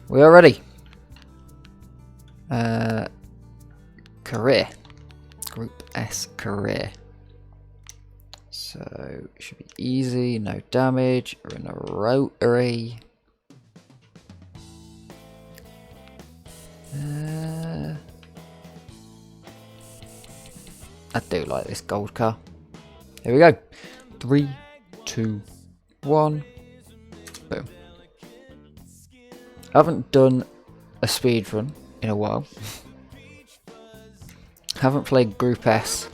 We are ready. Career. Group S career. So, it should be easy, no damage. We're in a rotary. I do like this gold car. Here we go. 3, 2, 1. Boom. I haven't done a speedrun in a while. Haven't played Group S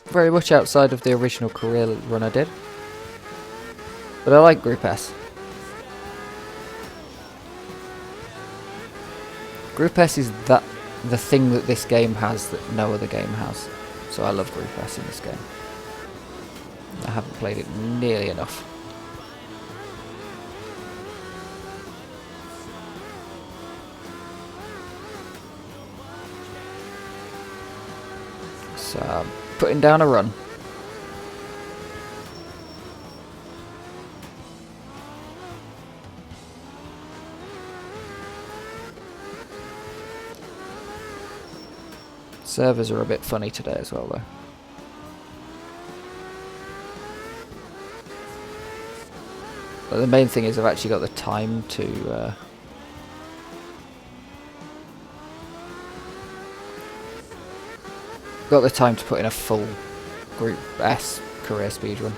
very much outside of the original career run I did. But I like Group S. Group S is the thing that this game has that no other game has. So I love Group S in this game. I haven't played it nearly enough. So I'm putting down a run. Servers are a bit funny today as well though. But the main thing is I've actually got the time to put in a full Group S career speedrun.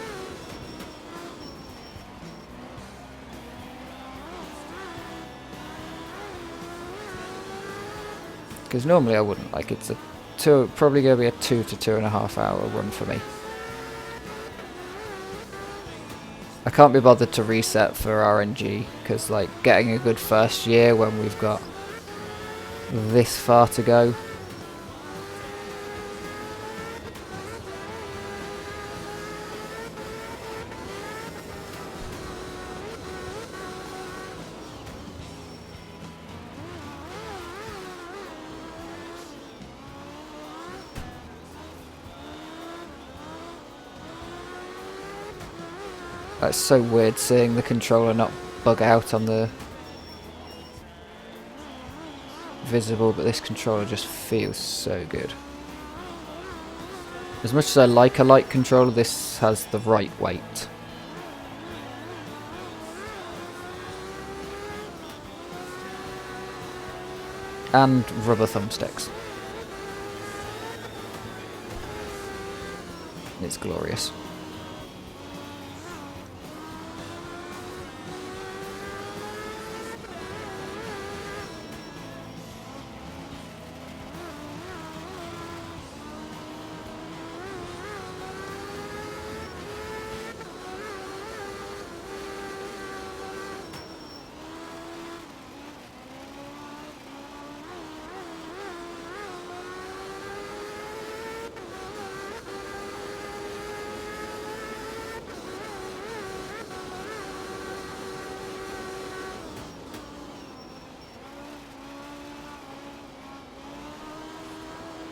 Because normally I wouldn't. Like, it's probably going to be a 2 to 2.5 hour run for me. I can't be bothered to reset for RNG because, like, getting a good first year when we've got this far to go. It's so weird seeing the controller not bug out on the visible, but this controller just feels so good. As much as I like a light controller, this has the right weight. And rubber thumbsticks. It's glorious.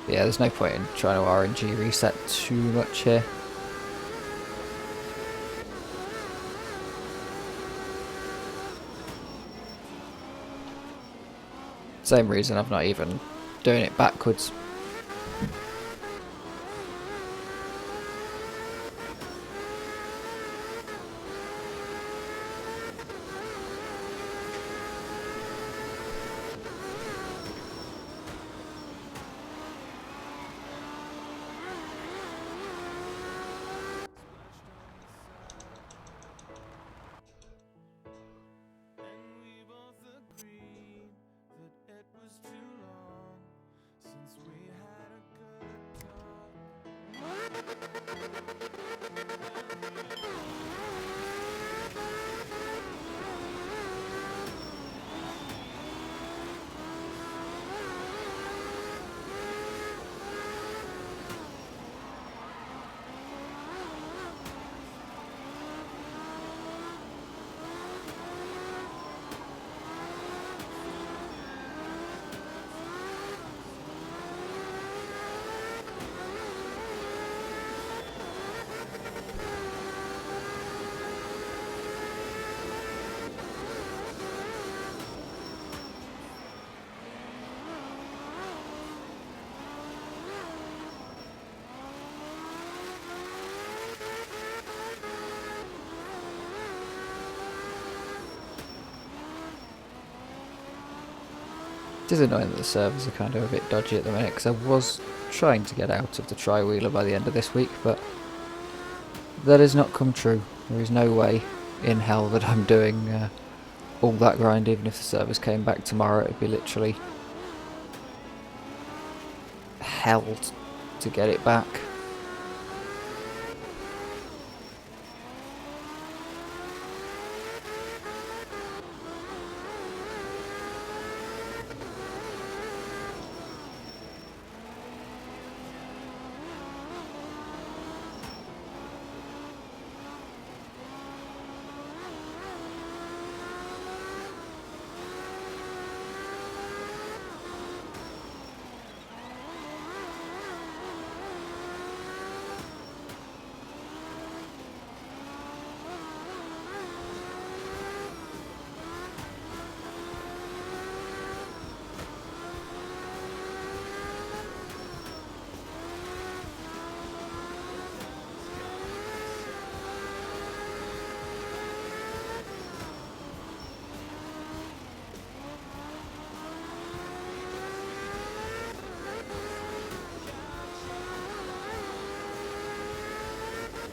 Yeah, there's no point in trying to RNG reset too much here. Same reason I'm not even doing it backwards. It is annoying that the servers are kind of a bit dodgy at the minute, because I was trying to get out of the tri-wheeler by the end of this week, but that has not come true. There is no way in hell that I'm doing all that grind. Even if the servers came back tomorrow, it would be literally hell to get it back.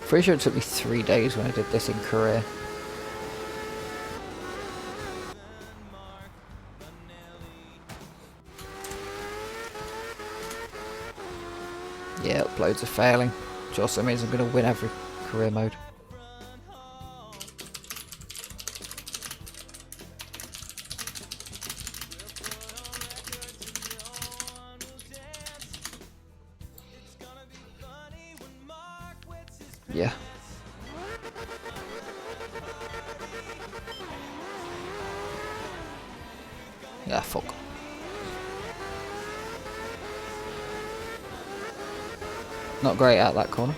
Pretty sure it took me 3 days when I did this in Korea. Yeah, uploads are failing, which also means I'm going to win every career mode. Yeah. Yeah, fuck. Not great out that corner.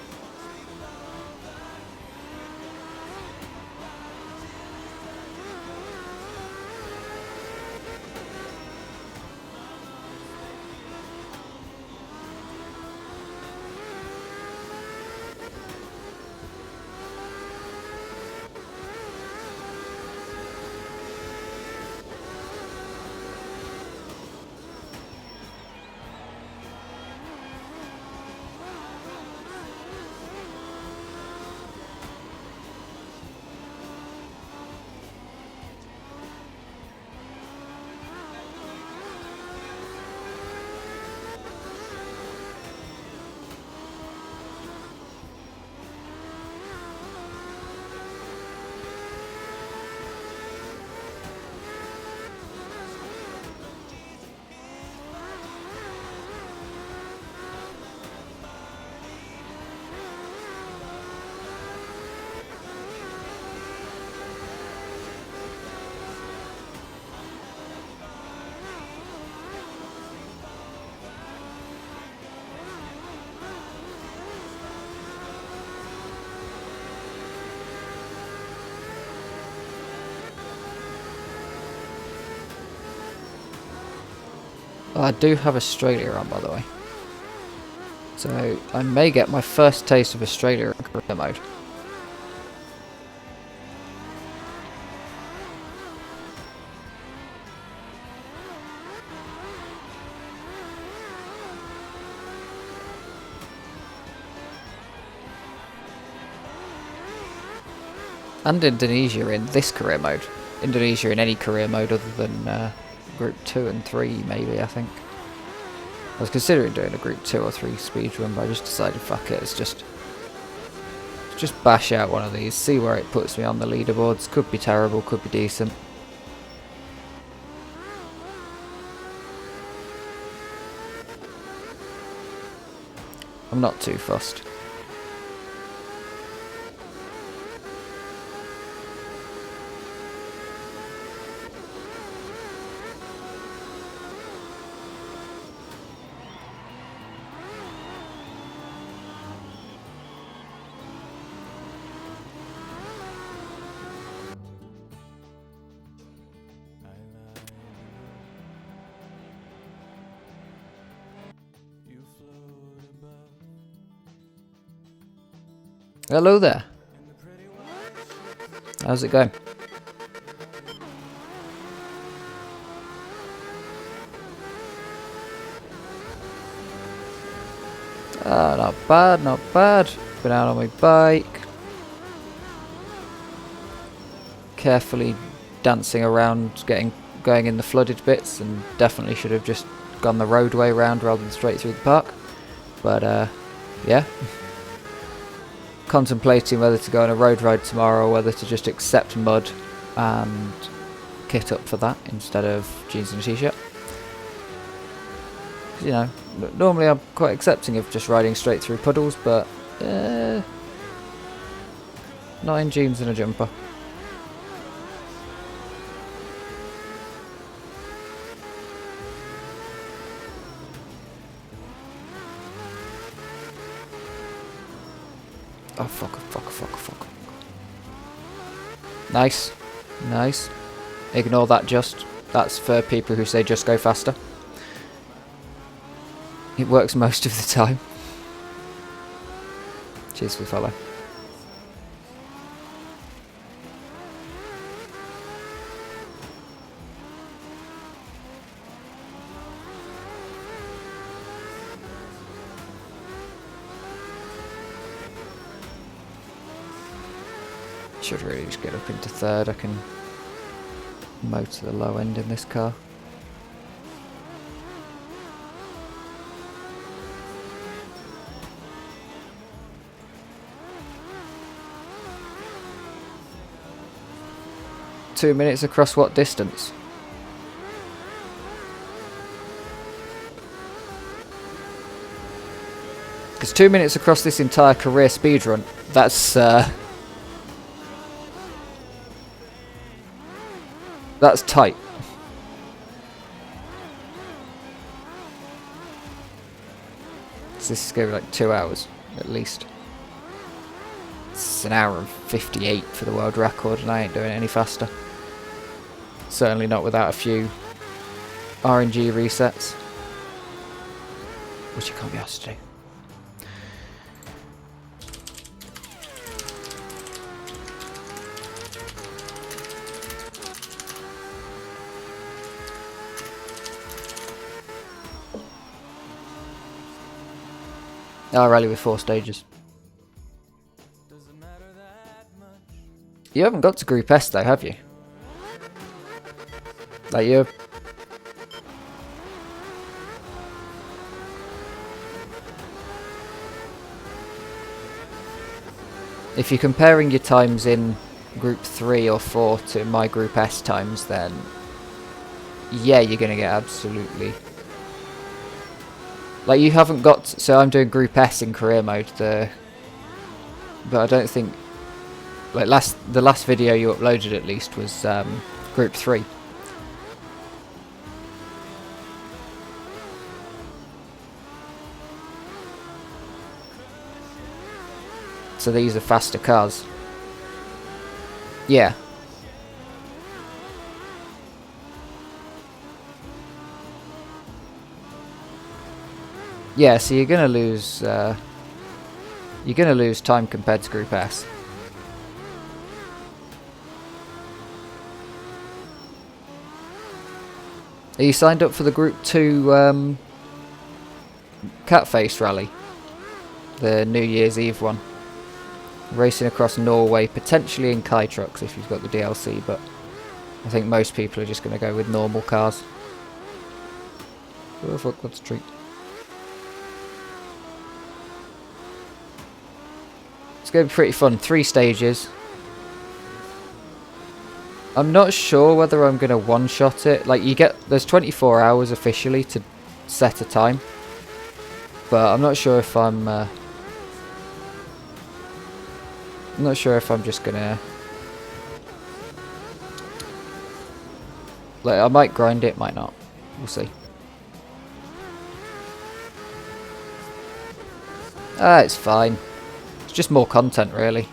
I do have Australia on, by the way. So I may get my first taste of Australia in career mode. And Indonesia in this career mode. Indonesia in any career mode other than Group 2 and 3, maybe, I think. I was considering doing a Group 2 or 3 speedrun, but I just decided, fuck it, it's just bash out one of these, see where it puts me on the leaderboards. Could be terrible, could be decent. I'm not too fussed. Hello there. How's it going? Not bad, not bad. Been out on my bike. Carefully dancing around, going in the flooded bits, and definitely should have just gone the roadway round rather than straight through the park. But yeah. Contemplating whether to go on a road ride tomorrow or whether to just accept mud and kit up for that instead of jeans and a t-shirt. You know, normally I'm quite accepting of just riding straight through puddles, but not in jeans and a jumper. Oh fuck. Nice. Nice. Ignore that just. That's for people who say just go faster. It works most of the time. Cheers for the follow. Should really just get up into third. I can mow to the low end in this car. Two minutes across what distance? Because 2 minutes across this entire career speedrun, that's tight. So this is going to be like 2 hours, at least. It's an hour and 58 for the world record, and I ain't doing it any faster. Certainly not without a few RNG resets. Which you can't be asked to do. Oh, rally with 4 stages. You haven't got to Group S though, have you? Like you. If you're comparing your times in Group 3 or 4 to my Group S times, then yeah, you're going to get absolutely... Like you haven't got... So I'm doing Group S in career mode, but I don't think... Like the last video you uploaded at least was Group 3. So these are faster cars. Yeah. Yeah, so you're gonna lose time compared to Group S. Are you signed up for the Group 2 Catface rally? The New Year's Eve one. Racing across Norway, potentially in Kai trucks if you've got the DLC, but I think most people are just going to go with normal cars. Oh fuck, that's a treat. It's going to be pretty fun. 3 stages. I'm not sure whether I'm going to one-shot it. Like, there's 24 hours officially to set a time. But I'm not sure if I'm just going to... Like, I might grind it, might not. We'll see. It's fine. It's just more content, really.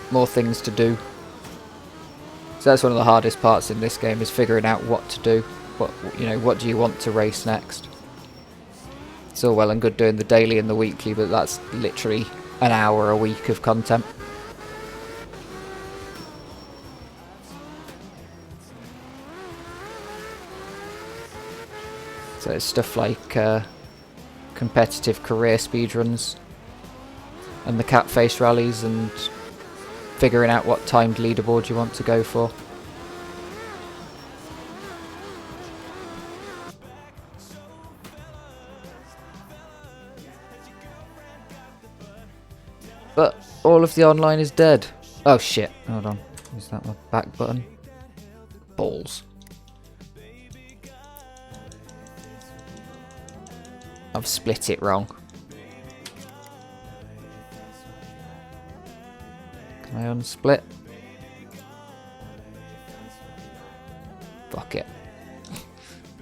More things to do. So that's one of the hardest parts in this game, is figuring out what to do. What do you want to race next? It's all well and good doing the daily and the weekly, but that's literally an hour a week of content. So it's stuff like competitive career speedruns and the cat face rallies and figuring out what timed leaderboard you want to go for. But all of the online is dead. Oh shit, hold on. Is that my back button? Balls. I've split it wrong. Can I unsplit? Fuck it.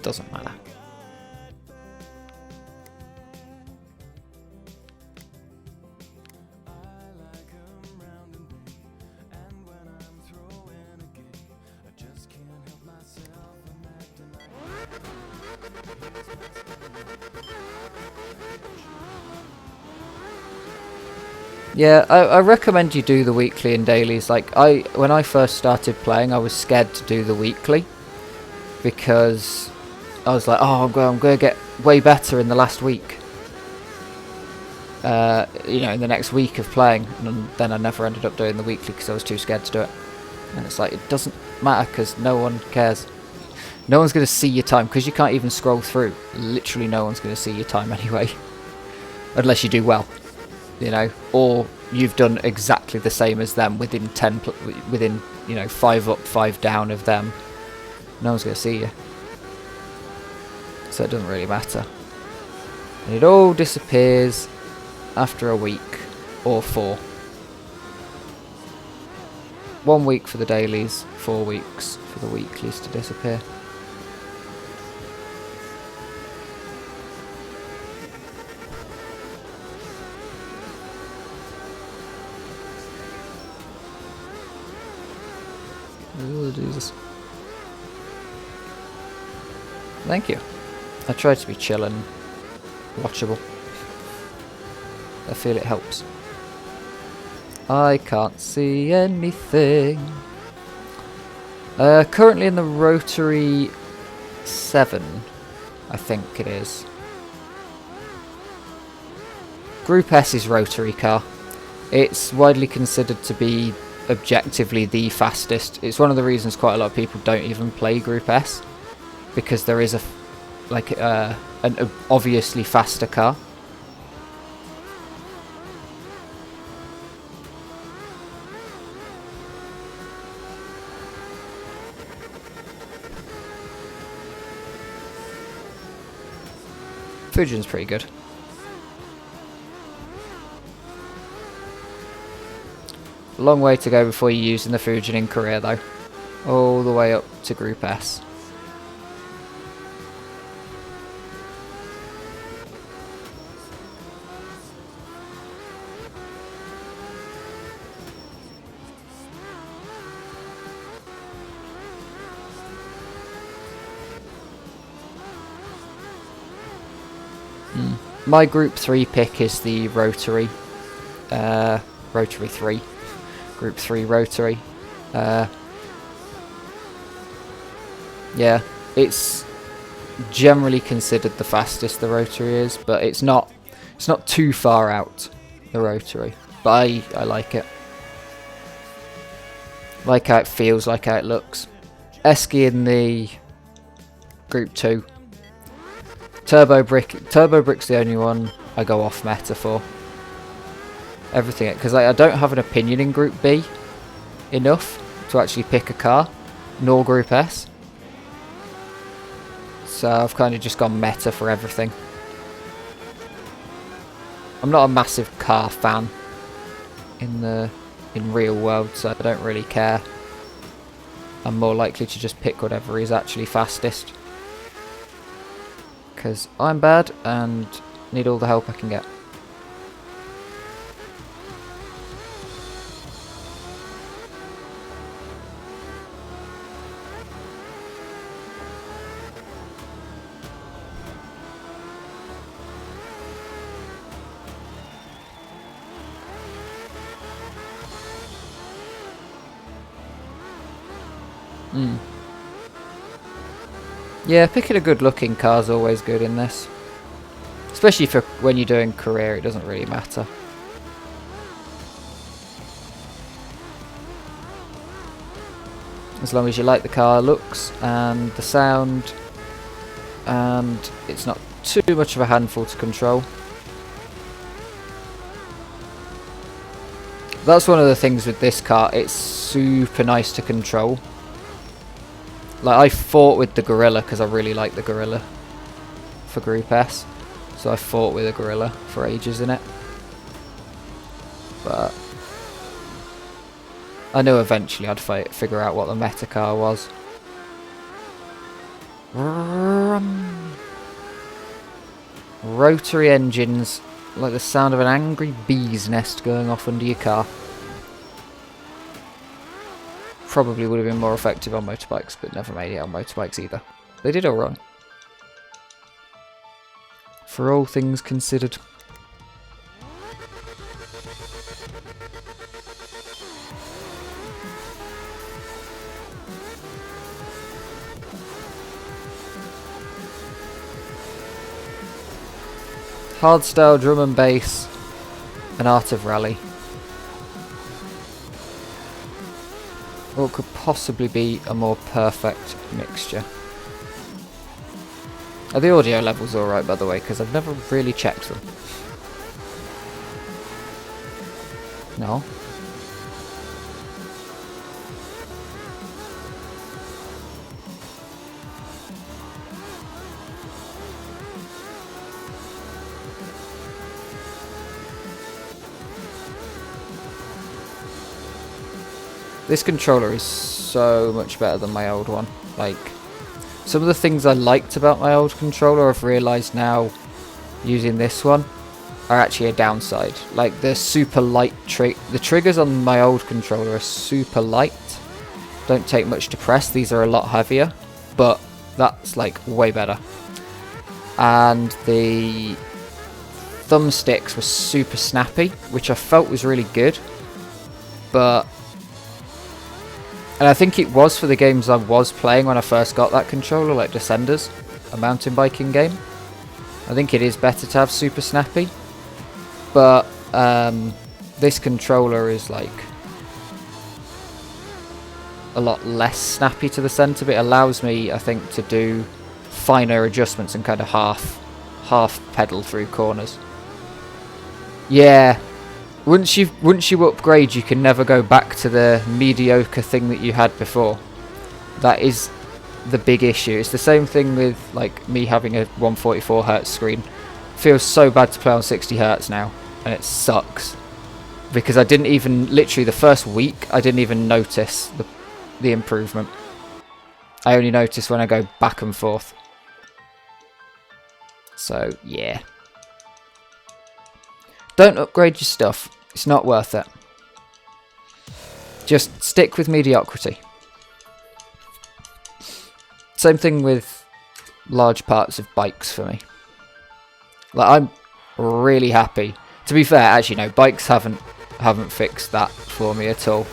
Doesn't matter. Yeah, I recommend you do the weekly and dailies. Like, when I first started playing, I was scared to do the weekly because I was like, oh, I'm going to get way better in the last week. You know, in the next week of playing, and then I never ended up doing the weekly because I was too scared to do it. And it's like, it doesn't matter because no one cares. No one's going to see your time because you can't even scroll through. Literally, no one's going to see your time anyway, unless you do well. You know, or you've done exactly the same as them within within, you know, 5 up, 5 down of them. No one's going to see you. So it doesn't really matter. And it all disappears after a week or 4. 1 week for the dailies, 4 weeks for the weeklies to disappear. Oh, Jesus. Thank you. I try to be chill and watchable. I feel it helps. I can't see anything. Currently in the Rotary 7, I think it is. Group S's Rotary car. It's widely considered to be objectively the fastest. It's one of the reasons quite a lot of people don't even play Group S, because there is an obviously faster car. Fujin's pretty good. Long way to go before you're using the Fujin in career though. All the way up to Group S. My Group 3 pick is the Rotary. Rotary 3. Group 3 Rotary. Yeah, it's generally considered the fastest, the Rotary is, but it's not too far out, the Rotary. But I like it. Like how it feels, like how it looks. Esky in the Group 2. Turbo Brick's the only one I go off meta for. Everything, because I don't have an opinion in Group B enough to actually pick a car, nor Group S. So I've kind of just gone meta for everything. I'm not a massive car fan in real world, so I don't really care. I'm more likely to just pick whatever is actually fastest. Because I'm bad and need all the help I can get. Yeah, picking a good looking car is always good in this. Especially for when you're doing career, it doesn't really matter. As long as you like the car looks and the sound, and it's not too much of a handful to control. That's one of the things with this car, it's super nice to control. Like, I fought with the Gorilla because I really like the Gorilla for Group S. So I fought with a Gorilla for ages in it. But I knew eventually I'd figure out what the meta car was. Rotary engines, like the sound of an angry bee's nest going off under your car. Probably would have been more effective on motorbikes, but never made it on motorbikes either. They did alright. For all things considered. Hardstyle, drum and bass, and art of rally. What could possibly be a more perfect mixture? Are the audio levels alright, by the way, because I've never really checked them. No? This controller is so much better than my old one. Like, some of the things I liked about my old controller I've realised now using this one are actually a downside. Like, the super light the triggers on my old controller are super light. Don't take much to press. These are a lot heavier, but that's like way better. And the thumbsticks were super snappy, which I felt was really good. But and I think it was for the games I was playing when I first got that controller, like Descenders, a mountain biking game. I think it is better to have super snappy. But this controller is like a lot less snappy to the centre, but it allows me, I think, to do finer adjustments and kind of half pedal through corners. Yeah. Once you upgrade, you can never go back to the mediocre thing that you had before. That is the big issue. It's the same thing with like me having a 144Hz screen. Feels so bad to play on 60Hz now, and it sucks because I didn't even, literally the first week, I didn't even notice the improvement. I only notice when I go back and forth. So yeah. Don't upgrade your stuff. It's not worth it. Just stick with mediocrity. Same thing with large parts of bikes for me. Like, I'm really happy. To be fair, actually no, bikes haven't fixed that for me at all.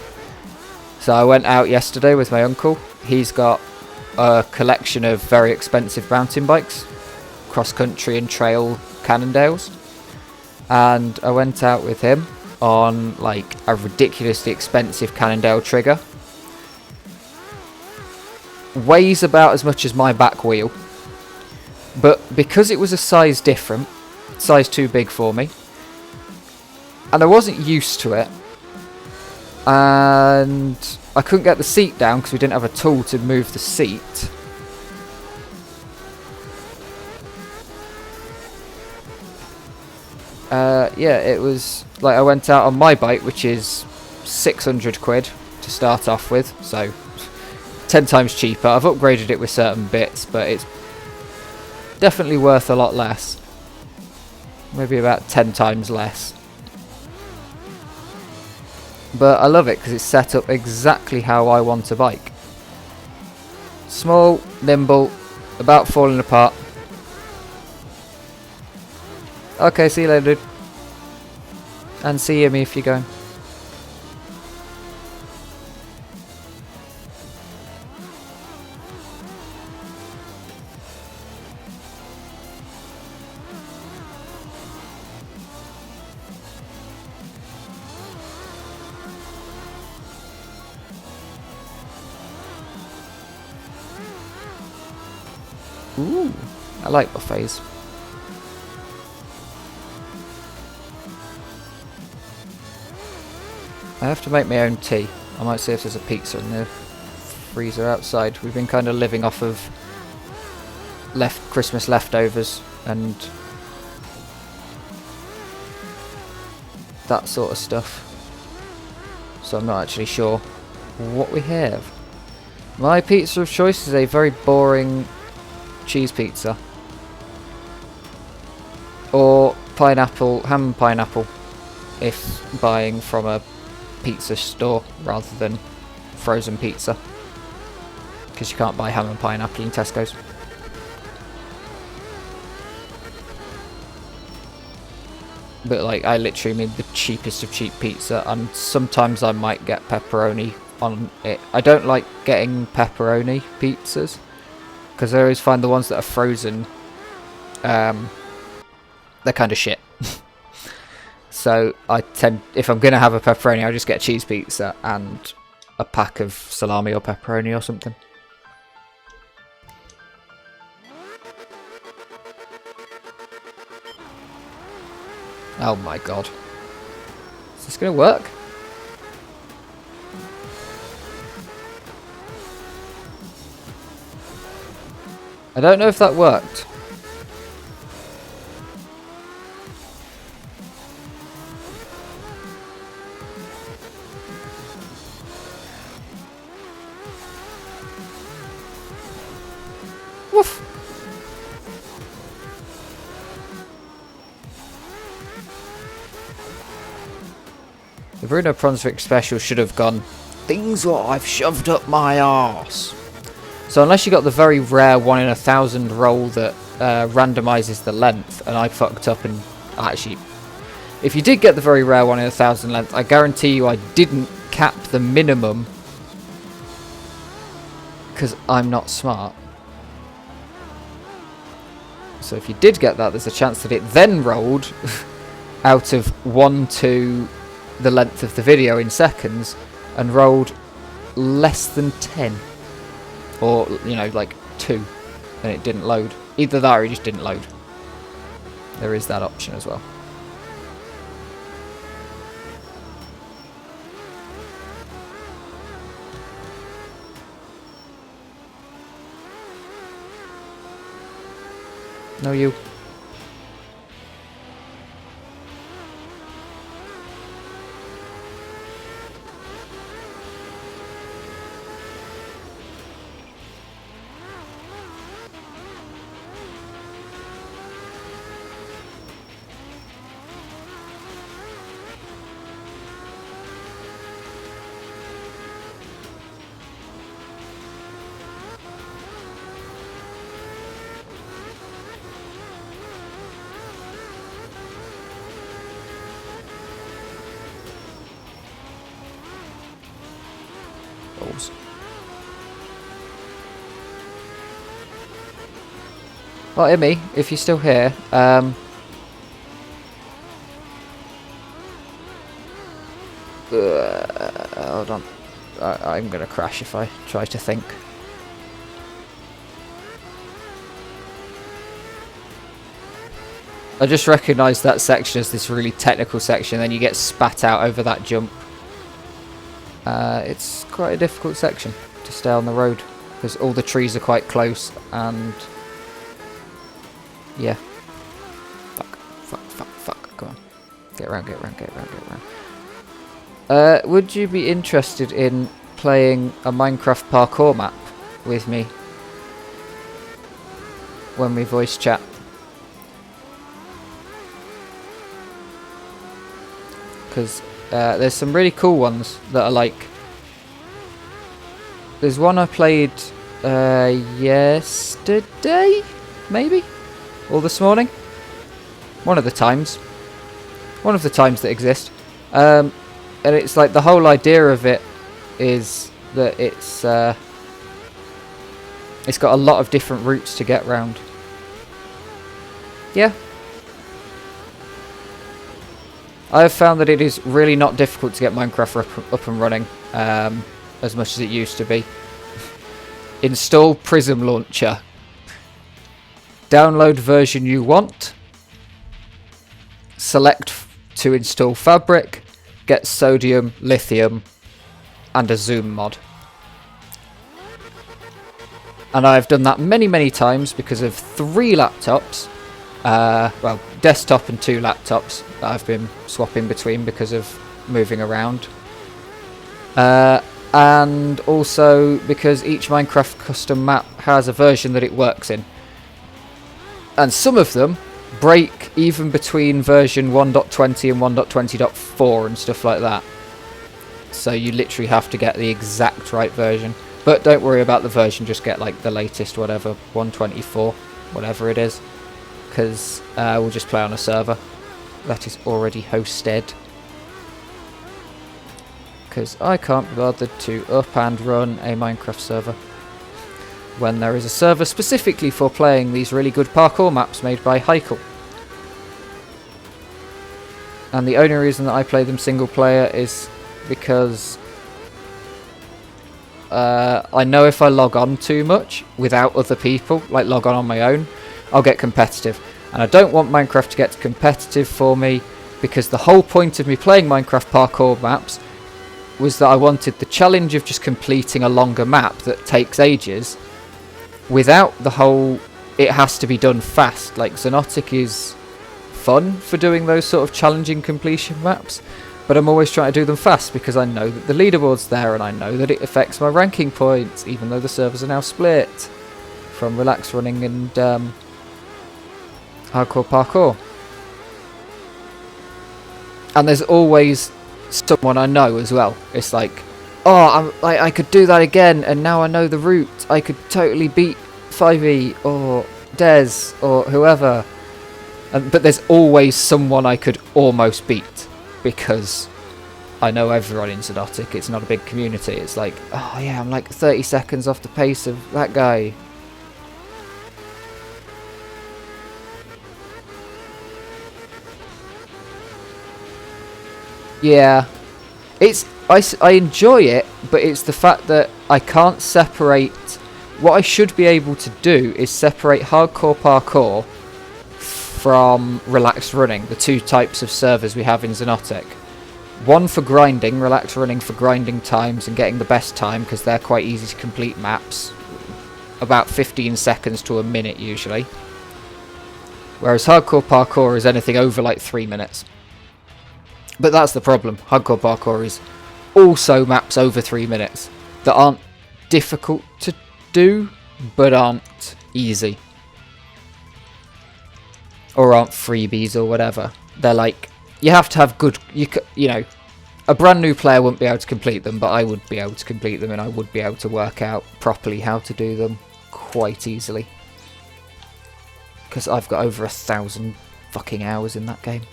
So I went out yesterday with my uncle. He's got a collection of very expensive mountain bikes, cross-country and trail Cannondales. And I went out with him on like a ridiculously expensive Cannondale trigger. Weighs about as much as my back wheel, but because it was a size different, size too big for me, and I wasn't used to it, and I couldn't get the seat down because we didn't have a tool to move the seat. Yeah, it was like I went out on my bike, which is 600 quid to start off with, so 10 times cheaper. I've upgraded it with certain bits, but it's definitely worth a lot less. Maybe about 10 times less. But I love it because it's set up exactly how I want a bike. Small, nimble, about falling apart. Okay, see you later, dude. And see me if you're going. Ooh, I like buffets. I have to make my own tea. I might see if there's a pizza in the freezer outside. We've been kind of living off of Christmas leftovers and that sort of stuff. So I'm not actually sure what we have. My pizza of choice is a very boring cheese pizza. Or pineapple, ham and pineapple, if buying from a pizza store rather than frozen pizza. Because you can't buy ham and pineapple in Tesco's. But like, I literally mean the cheapest of cheap pizza, and sometimes I might get pepperoni on it. I don't like getting pepperoni pizzas, because I always find the ones that are frozen, they're kind of shit. So I tend, if I'm going to have a pepperoni, I'll just get a cheese pizza and a pack of salami or pepperoni or something. Oh my god. Is this going to work? I don't know if that worked. Woof. The Bruno Brunswick special should have gone, things what I've shoved up my arse. So unless you got the very rare 1 in 1,000 roll that randomizes the length, and I fucked up and actually, if you did get the very rare 1 in 1,000 length, I guarantee you I didn't cap the minimum because I'm not smart. So if you did get that, there's a chance that it then rolled out of 1 to the length of the video in seconds and rolled less than 10. Or, you know, like 2, and it didn't load. Either that or it just didn't load. There is that option as well. No, you. Balls. Well, Emmy, if you're still here, hold on. I'm gonna crash if I try to think. I just recognised that section as this really technical section, then you get spat out over that jump. It's quite a difficult section to stay on the road because all the trees are quite close and yeah. Fuck. Go on. Get around. Would you be interested in playing a Minecraft parkour map with me when we voice chat? Because there's some really cool ones that are like... There's one I played yesterday, maybe? Or this morning? One of the times that exist. And it's like the whole idea of it is that it's got a lot of different routes to get round. Yeah. I have found that it is really not difficult to get Minecraft up and running, as much as it used to be. Install Prism Launcher. download version you want, select to install Fabric, get sodium, lithium, and a zoom mod. And I've done that many times because of 3 laptops, well, desktop and 2 laptops that I've been swapping between because of moving around. And also because each Minecraft custom map has a version that it works in. And some of them break even between version 1.20 and 1.20.4 and stuff like that. So you literally have to get the exact right version. But don't worry about the version, just get like the latest whatever, 1.24, whatever it is. Because we'll just play on a server that is already hosted. Because I can't be bothered to up and run a Minecraft server when there is a server specifically for playing these really good parkour maps made by Heikel. And the only reason that I play them single player is because I know if I log on too much without other people, like log on my own, I'll get competitive. And I don't want Minecraft to get competitive for me, because the whole point of me playing Minecraft parkour maps was that I wanted the challenge of just completing a longer map that takes ages without the whole it has to be done fast. Like, Xonotic is fun for doing those sort of challenging completion maps, but I'm always trying to do them fast because I know that the leaderboard's there and I know that it affects my ranking points, even though the servers are now split from Relax Running and Hardcore Parkour. And there's always someone I know as well. It's like, oh, I could do that again, and now I know the route. I could totally beat 5e or Des or whoever. But there's always someone I could almost beat, because I know everyone in Xonotic. It's not a big community. It's like, oh yeah, I'm like 30 seconds off the pace of that guy. Yeah, I enjoy it, but it's the fact that I can't separate. What I should be able to do is separate hardcore parkour from relaxed running, the 2 types of servers we have in Xonotic. One for grinding, relaxed running for grinding times and getting the best time, because they're quite easy to complete maps, about 15 seconds to a minute usually. Whereas hardcore parkour is anything over like 3 minutes. But that's the problem. Hardcore parkour is also maps over 3 minutes that aren't difficult to do, but aren't easy. Or aren't freebies or whatever. They're like, you have to have good, you know, a brand new player wouldn't be able to complete them, but I would be able to complete them, and I would be able to work out properly how to do them quite easily. Because I've got over 1,000 fucking hours in that game.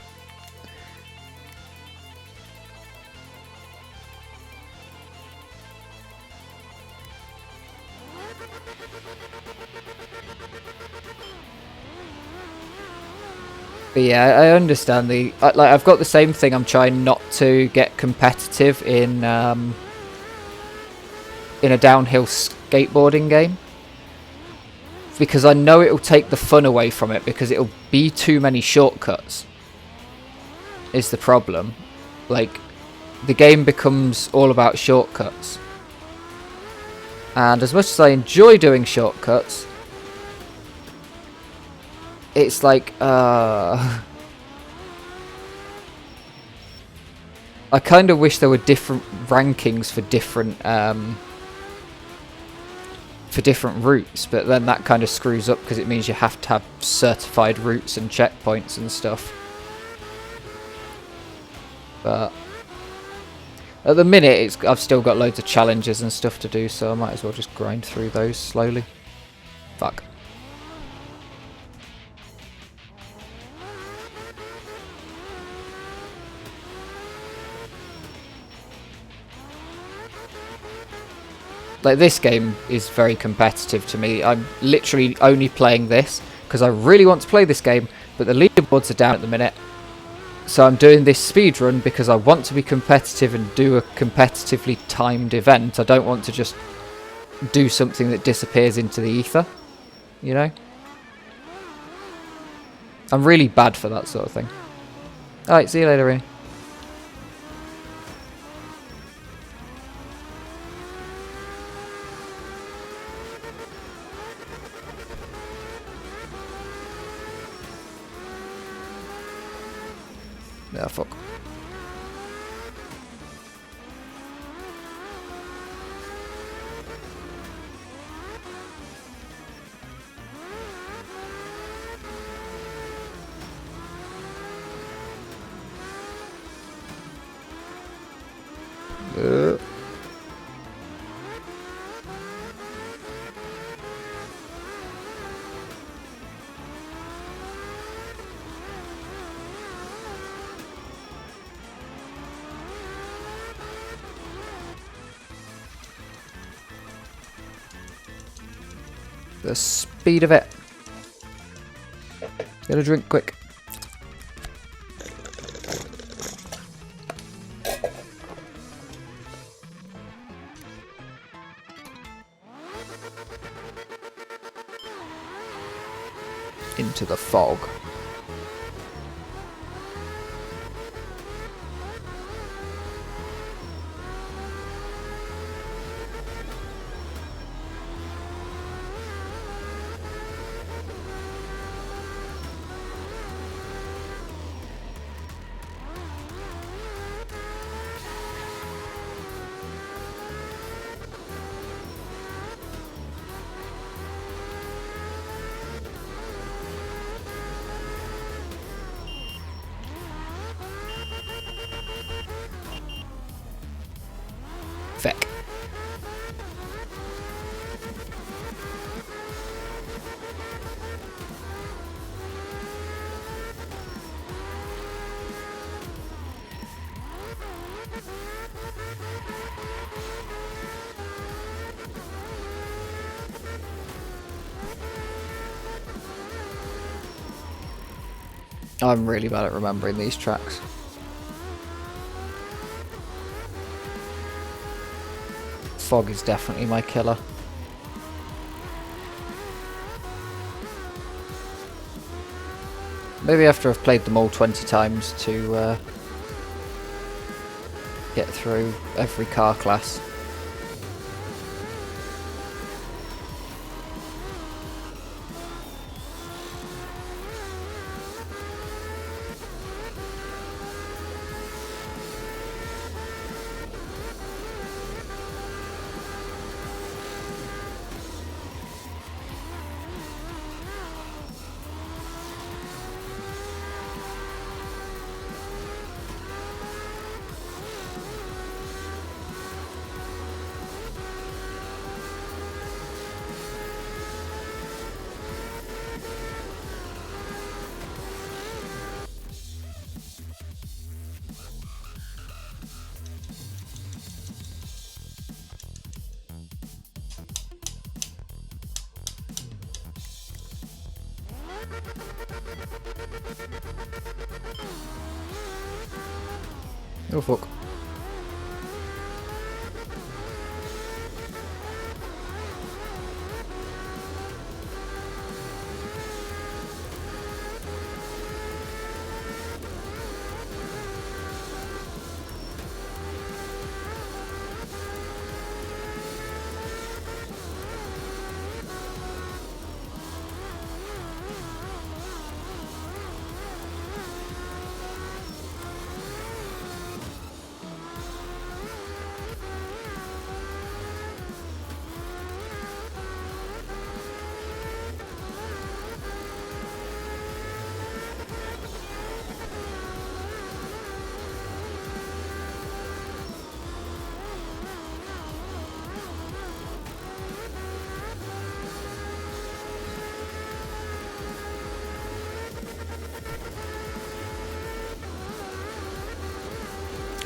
But yeah, I understand like I've got the same thing. I'm trying not to get competitive in a downhill skateboarding game, because I know it'll take the fun away from it, because it'll be too many shortcuts. Is the problem. Like, the game becomes all about shortcuts. And as much as I enjoy doing shortcuts, it's like, I kind of wish there were different rankings for different routes, but then that kind of screws up, because it means you have to have certified routes and checkpoints and stuff. But at the minute, I've still got loads of challenges and stuff to do, so I might as well just grind through those slowly. Fuck. Like, this game is very competitive to me. I'm literally only playing this because I really want to play this game, but the leaderboards are down at the minute. So I'm doing this speedrun because I want to be competitive and do a competitively timed event. I don't want to just do something that disappears into the ether, you know? I'm really bad for that sort of thing. Alright, see you later, Ray. Yeah, fuck. The speed of it. Get a drink quick. Into the fog. Feck. I'm really bad at remembering these tracks. Fog is definitely my killer. Maybe after I've played them all 20 times to get through every car class. Oh fuck.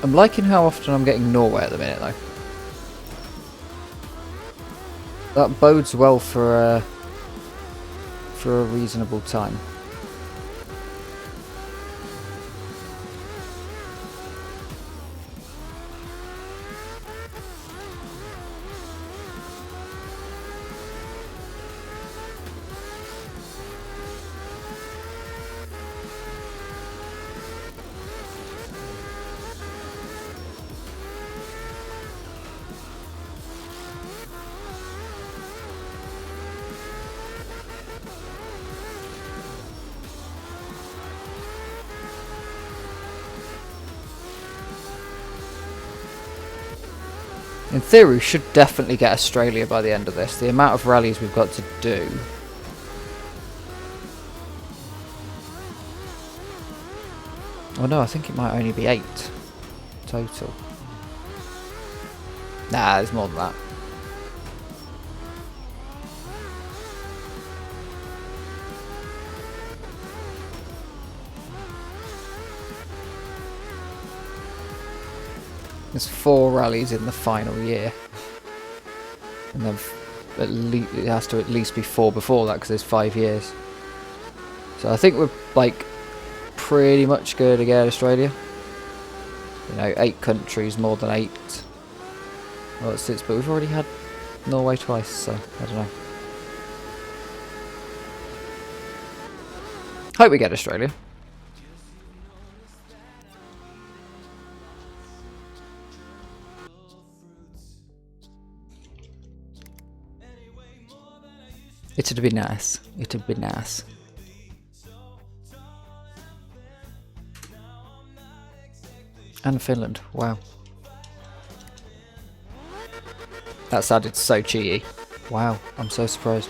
I'm liking how often I'm getting Norway at the minute though. That bodes well for a reasonable time. In theory, we should definitely get Australia by the end of this. The amount of rallies we've got to do. Oh no, I think it might only be 8 total. Nah, there's more than that. There's 4 rallies in the final year. And then it has to at least be 4 before that because there's 5 years. So I think we're like pretty much good to get Australia. You know, 8 countries, more than 8. Well, it's 6, but we've already had Norway twice, so I don't know. Hope we get Australia. It'd be nice. It'd be nice. And Finland. Wow. That sounded so cheaty. Wow, I'm so surprised.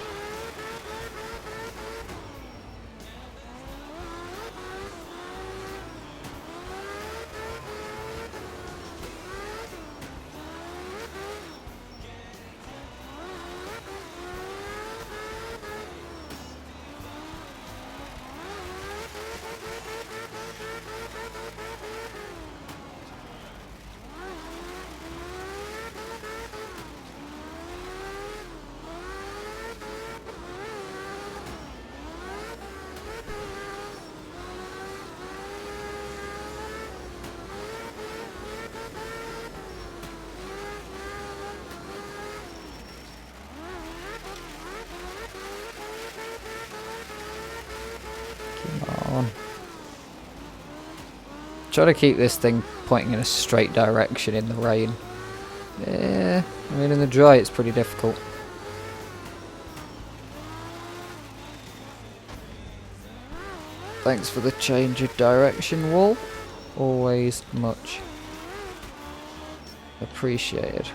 Try to keep this thing pointing in a straight direction in the rain. Yeah, I mean in the dry it's pretty difficult. Thanks for the change of direction, Wall. Always much appreciated.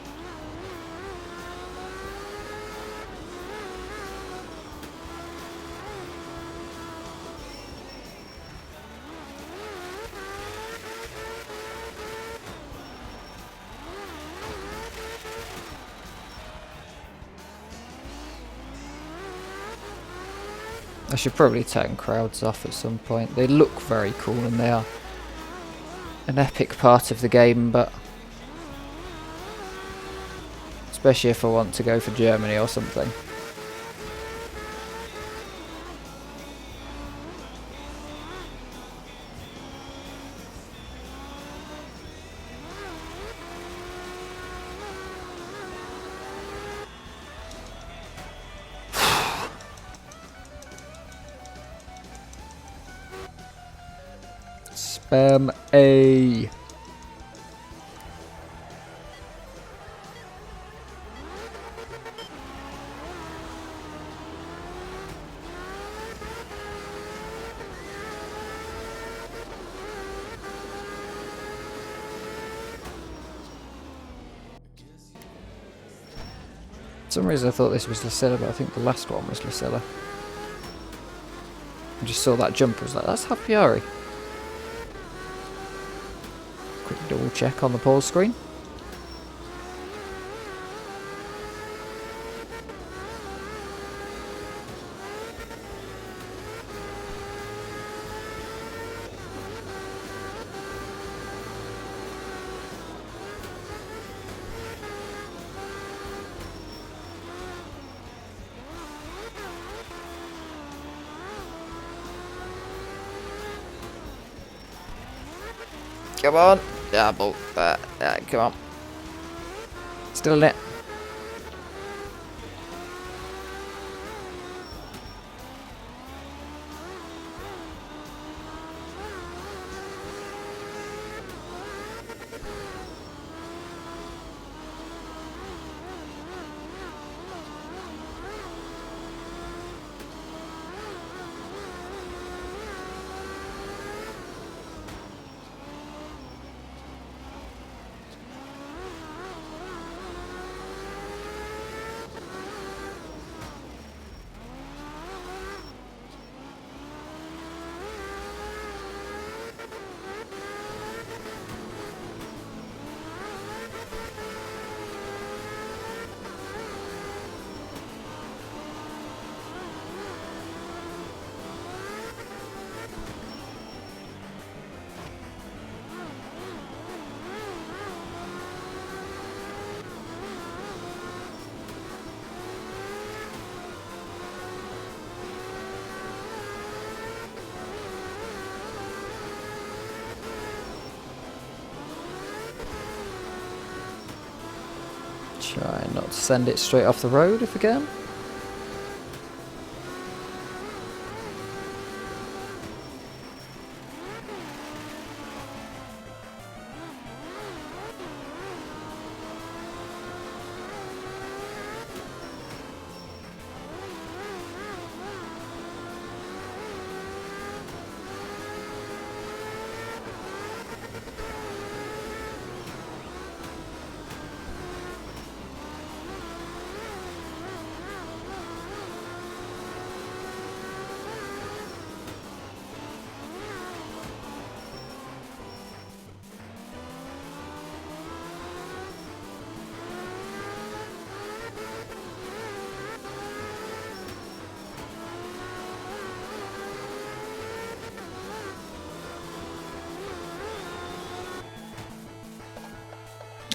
I should probably turn crowds off at some point. They look very cool and they are an epic part of the game, but especially if I want to go for Germany or something. A. For some reason I thought this was Lucilla, but I think the last one was Lucilla. I just saw that jump, I was like, that's Hapiari. Quick double check on the pause screen. Come on. Double. Come on. Still in it. Try not to send it straight off the road if we can.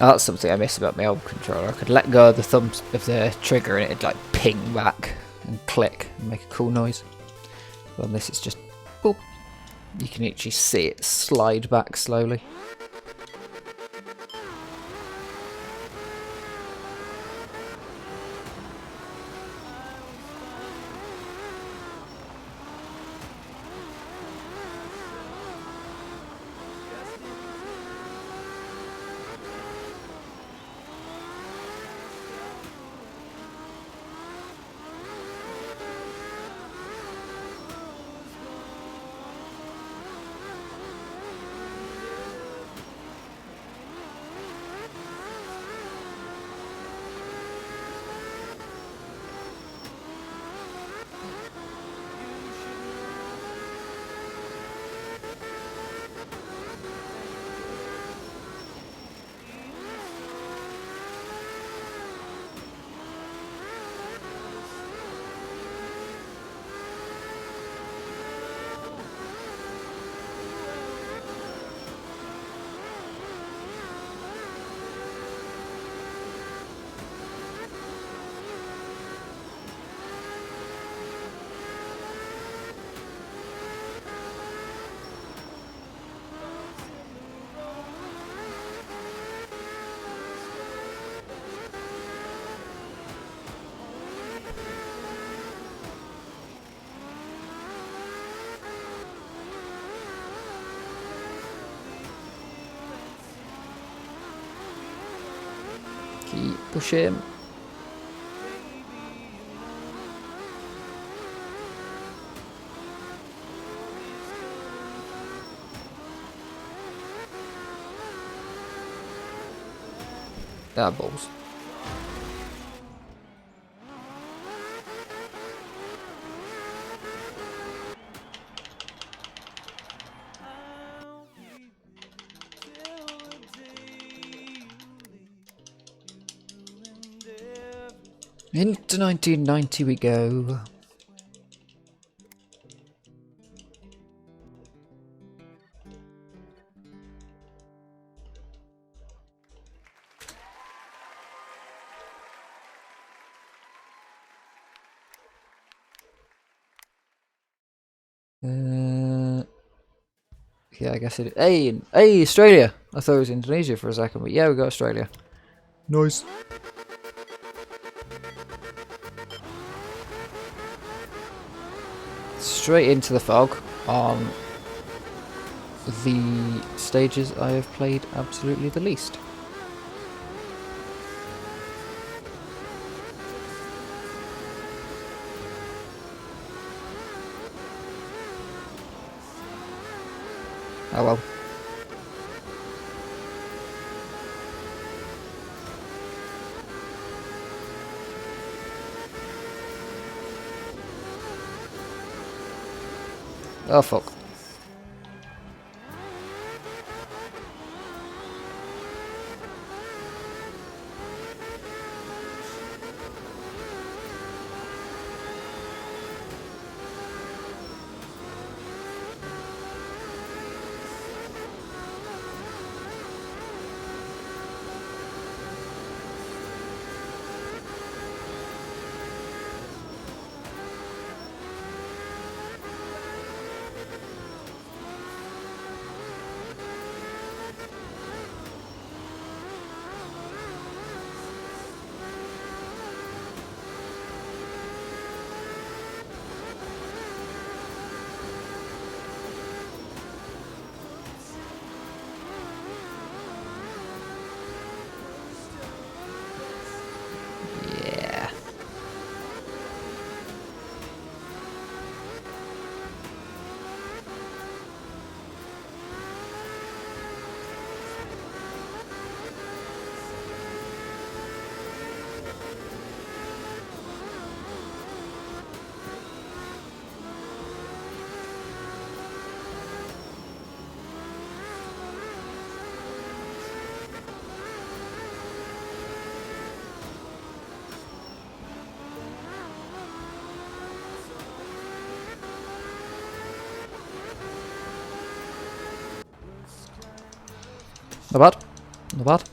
Oh, that's something I miss about my old controller. I could let go of the trigger and it'd like ping back and click and make a cool noise. Well, this is just boop. You can actually see it slide back slowly. Keep pushing. Ah, balls. Into 1990 we go. Yeah, I guess it. Hey, Australia! I thought it was Indonesia for a second, but yeah, we got Australia. Nice. Straight into the fog on the stages I have played absolutely the least. Oh well. Oh fuck. Not bad. Not bad.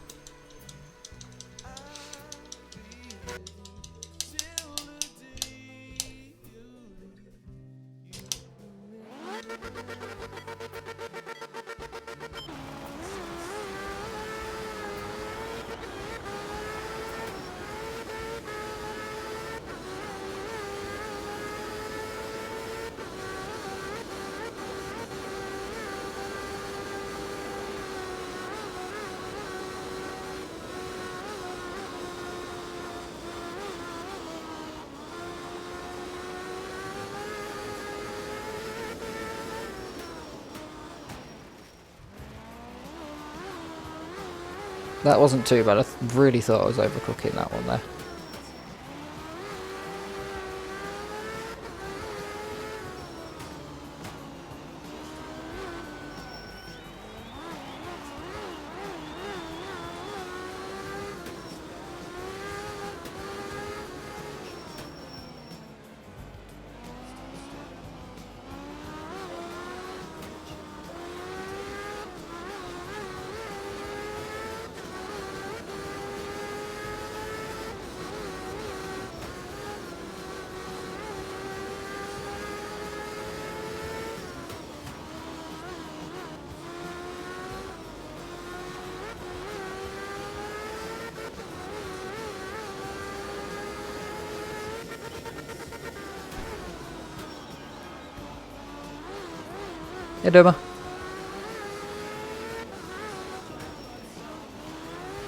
That wasn't too bad. I really thought I was overcooking that one there. Yeah, Doma.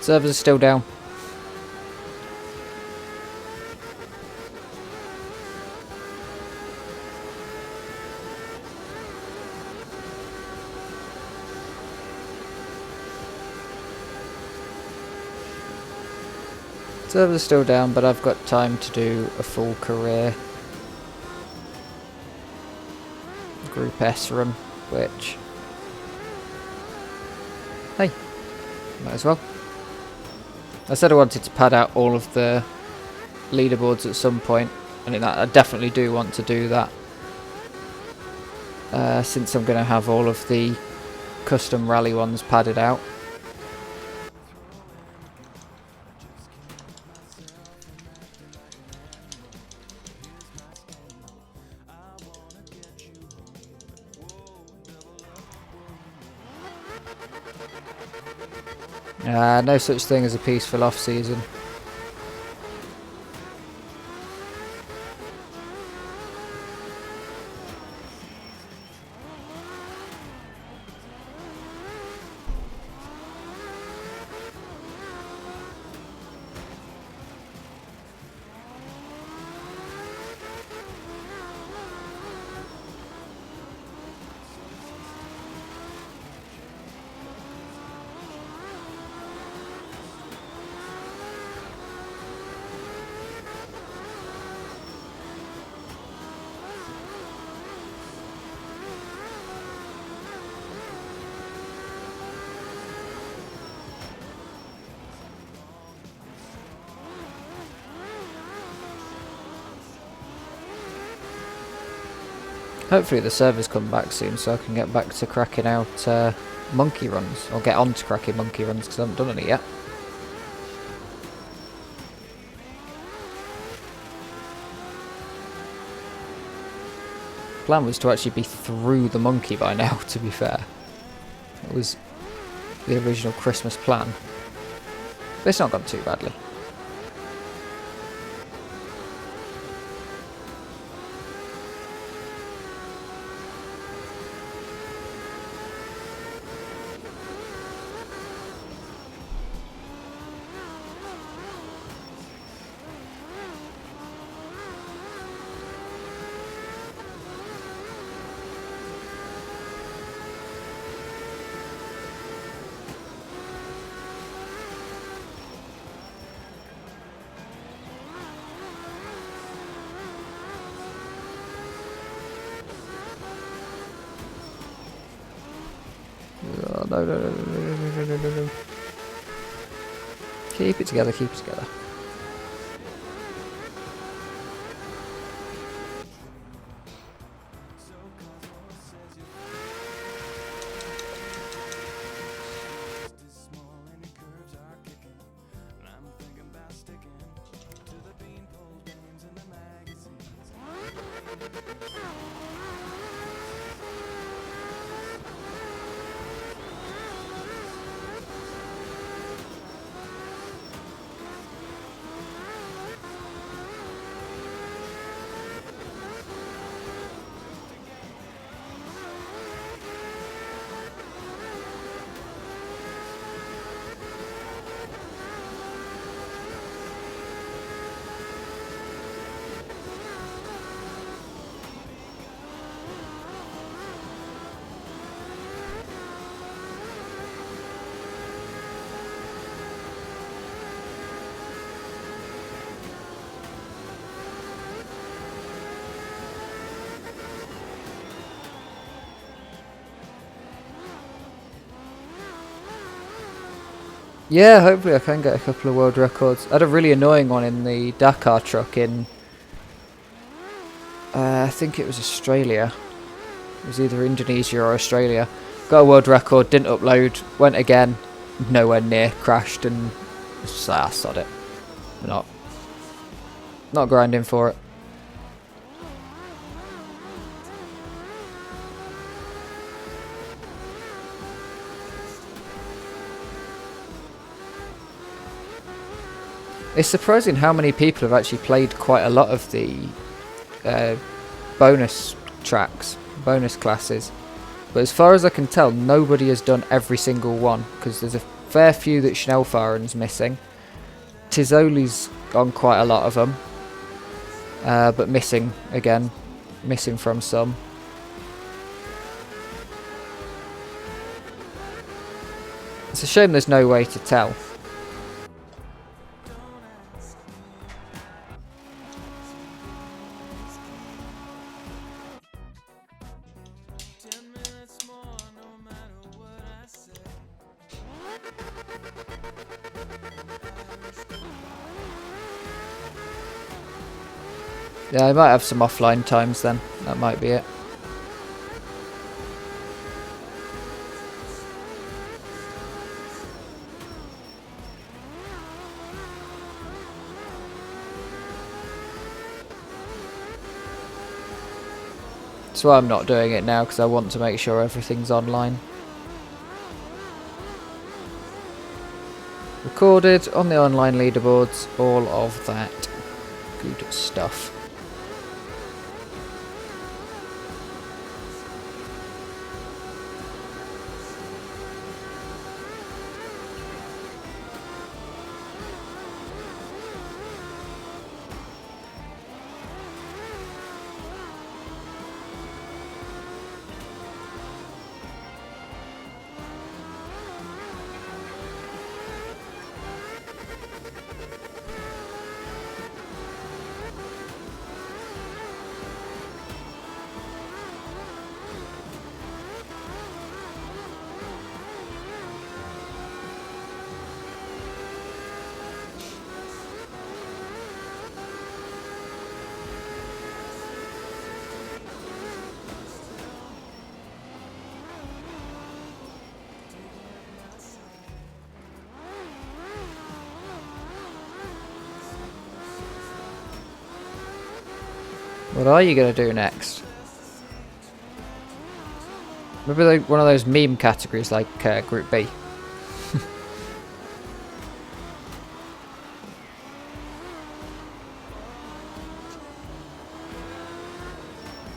Servers are still down. Servers are still down, but I've got time to do a full career Group S run, which... Hey, might as well. I said I wanted to pad out all of the leaderboards at some point, and I definitely do want to do that. Since I'm going to have all of the custom rally ones padded out. No such thing as a peaceful off-season. Hopefully the servers come back soon so I can get back to cracking out monkey runs, or get on to cracking monkey runs because I haven't done any yet. Plan was to actually be through the monkey by now, to be fair. It was the original Christmas plan. But it's not gone too badly. No. Keep it together, keep it together. Yeah, hopefully I can get a couple of world records. I had a really annoying one in the Dakar truck in, I think it was Australia. It was either Indonesia or Australia. Got a world record, didn't upload, went again, nowhere near, crashed, and just like, sod it. Not grinding for it. It's surprising how many people have actually played quite a lot of the bonus tracks, bonus classes. But as far as I can tell, nobody has done every single one, because there's a fair few that Schnellfahren's missing. Tizzoli's on quite a lot of them, but missing again, missing from some. It's a shame there's no way to tell. Yeah, I might have some offline times then. That might be it. That's why I'm not doing it now, because I want to make sure everything's online. Recorded on the online leaderboards, all of that good stuff. What are you going to do next? Maybe like one of those meme categories like Group B.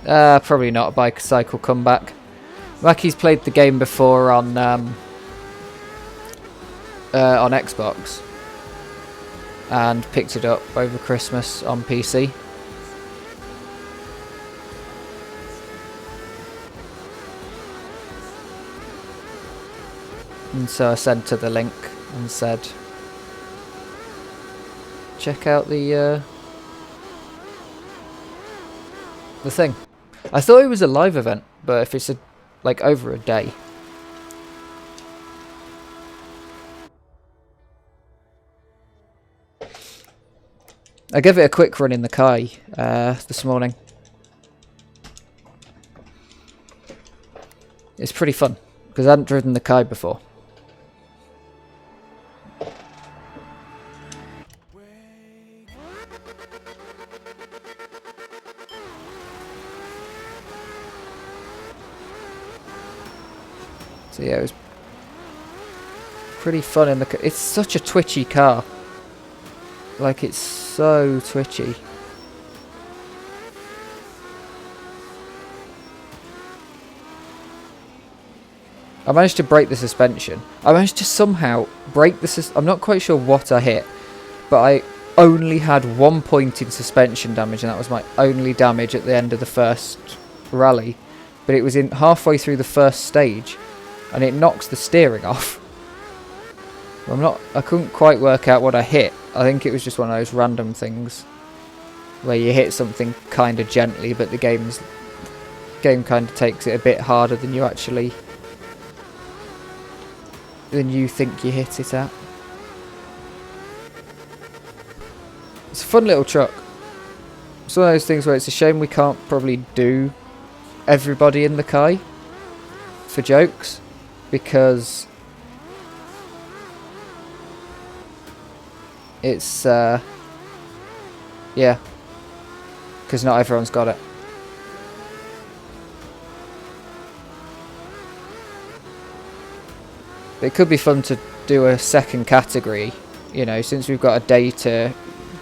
Probably not a bicycle comeback. Mackie's played the game before on Xbox and picked it up over Christmas on PC. And so I sent her the link and said, check out the thing. I thought it was a live event, but if it's like over a day. I gave it a quick run in the Kai this morning. It's pretty fun, because I hadn't driven the Kai before. So yeah, it was pretty fun in the... It's such a twitchy car. Like, it's so twitchy. I managed to break the suspension. I managed to somehow break the... I'm not quite sure what I hit, but I only had 1 point in suspension damage, and that was my only damage at the end of the first rally. But it was in halfway through the first stage, and it knocks the steering off. I couldn't quite work out what I hit. I think it was just one of those random things where you hit something kind of gently, but the game kind of takes it a bit harder than you think you hit it at. It's a fun little truck. It's one of those things where it's a shame we can't probably do everybody in the Kai for jokes, because it's yeah, because not everyone's got it. It could be fun to do a second category, you know, since we've got a day to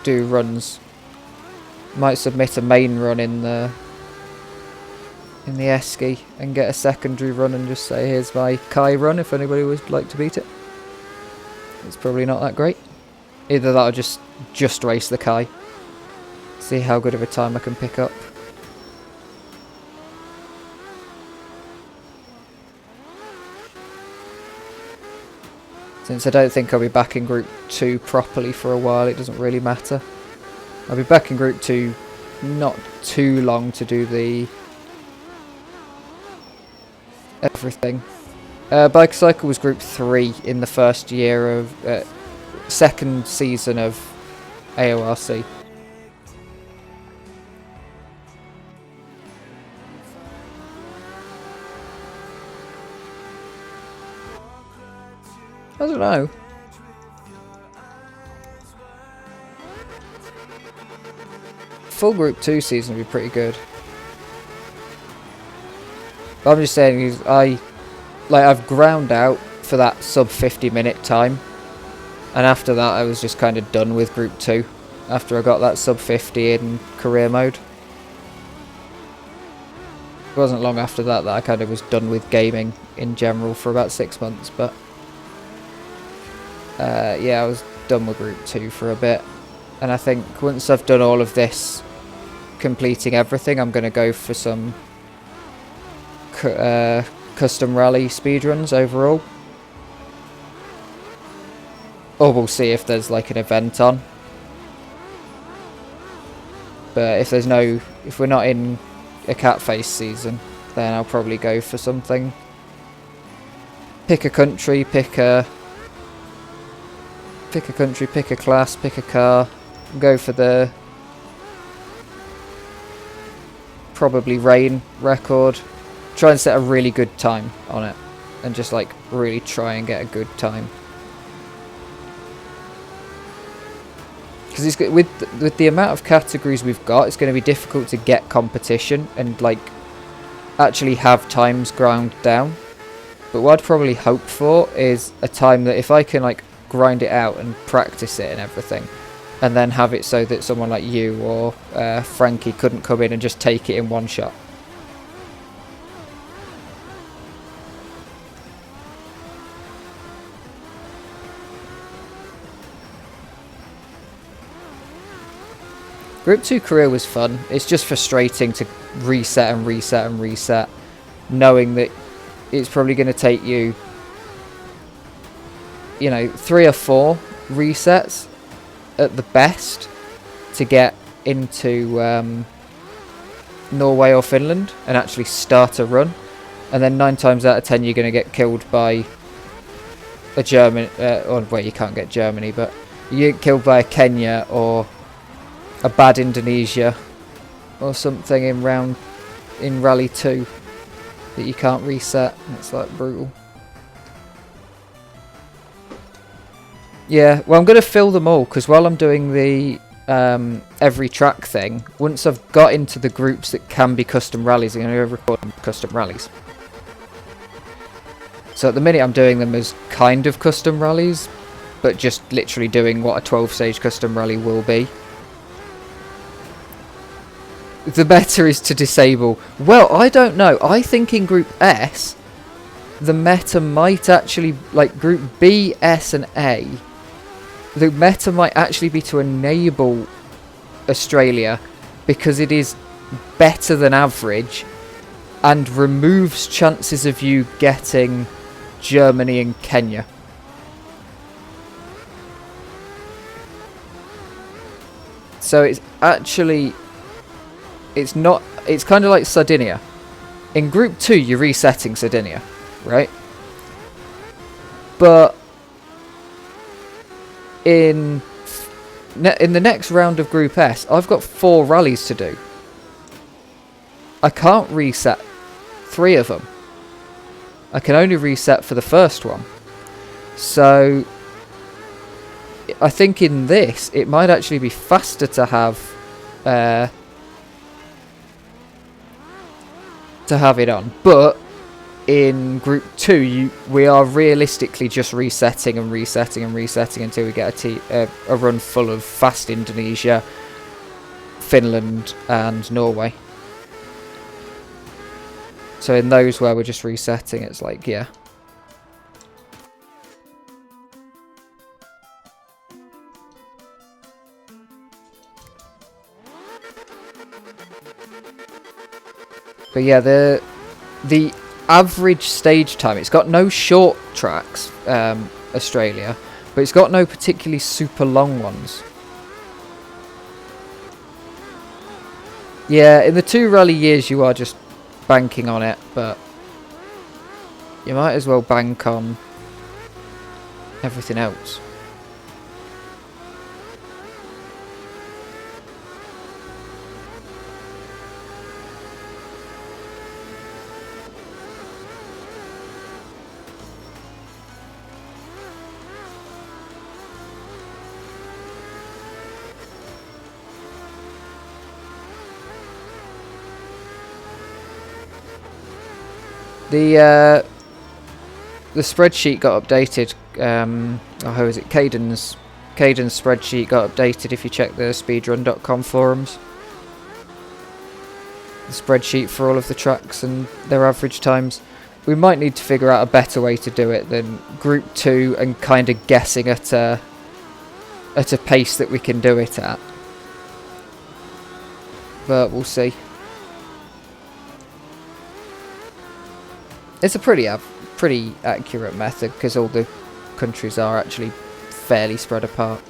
do runs. Might submit a main run in the esky and get a secondary run and just say, here's my Kai run if anybody would like to beat it. It's probably not that great. Either that or just race the Kai. See how good of a time I can pick up. Since I don't think I'll be back in Group 2 properly for a while, it doesn't really matter. I'll be back in Group 2 not too long to do the everything. Bike Cycle was Group 3 in the first year of second season of AORC. I don't know. Full Group 2 season would be pretty good. But I'm just saying, I've ground out for that sub 50-minute time, and after that I was just kind of done with Group 2 after I got that sub 50 in career mode. It wasn't long after that I kind of was done with gaming in general for about 6 months, but yeah, I was done with Group 2 for a bit, and I think once I've done all of this, completing everything, I'm going to go for some custom rally speedruns overall. Or we'll see if there's like an event on. But if we're not in a catface season, then I'll probably go for something. Pick a country, pick a class, pick a car, go for the probably rain record. Try and set a really good time on it, and just like really try and get a good time. Because with the amount of categories we've got, it's going to be difficult to get competition and like actually have times ground down. But what I'd probably hope for is a time that if I can like grind it out and practice it and everything, and then have it so that someone like you or Frankie couldn't come in and just take it in one shot. Group 2 career was fun. It's just frustrating to reset and reset and reset, knowing that it's probably going to take you, you know, 3 or 4 resets at the best to get into Norway or Finland and actually start a run, and then 9 times out of 10 you're going to get killed by a German, or well, you can't get Germany, but you get killed by a Kenya or a bad Indonesia or something in Rally 2 that you can't reset, and it's like brutal. Yeah, well, I'm going to fill them all, because while I'm doing the every track thing, once I've got into the groups that can be custom rallies, I'm going to go record custom rallies. So at the minute I'm doing them as kind of custom rallies, but just literally doing what a 12-stage custom rally will be. The better is to disable. Well, I don't know. I think in Group S, the meta might actually, like Group B, S and A, the meta might actually be to enable Australia, because it is better than average and removes chances of you getting Germany and Kenya. So it's actually, it's not, it's kind of like Sardinia. In Group 2 you're resetting Sardinia, right? But in in the next round of Group S, I've got 4 rallies to do. I can't reset 3 of them. I can only reset for the first one. So I think in this, it might actually be faster to have it on. But in Group 2, we are realistically just resetting and resetting and resetting until we get a run full of fast Indonesia, Finland and Norway. So in those where we're just resetting, it's like, yeah. But yeah, the average stage time, it's got no short tracks, Australia, but it's got no particularly super long ones. Yeah, in the 2 rally years you are just banking on it, but you might as well bank on everything else. The spreadsheet got updated. How is it? Caden's spreadsheet got updated if you check the speedrun.com forums. The spreadsheet for all of the tracks and their average times. We might need to figure out a better way to do it than Group 2 and kind of guessing at a pace that we can do it at. But we'll see. It's a pretty accurate method because all the countries are actually fairly spread apart.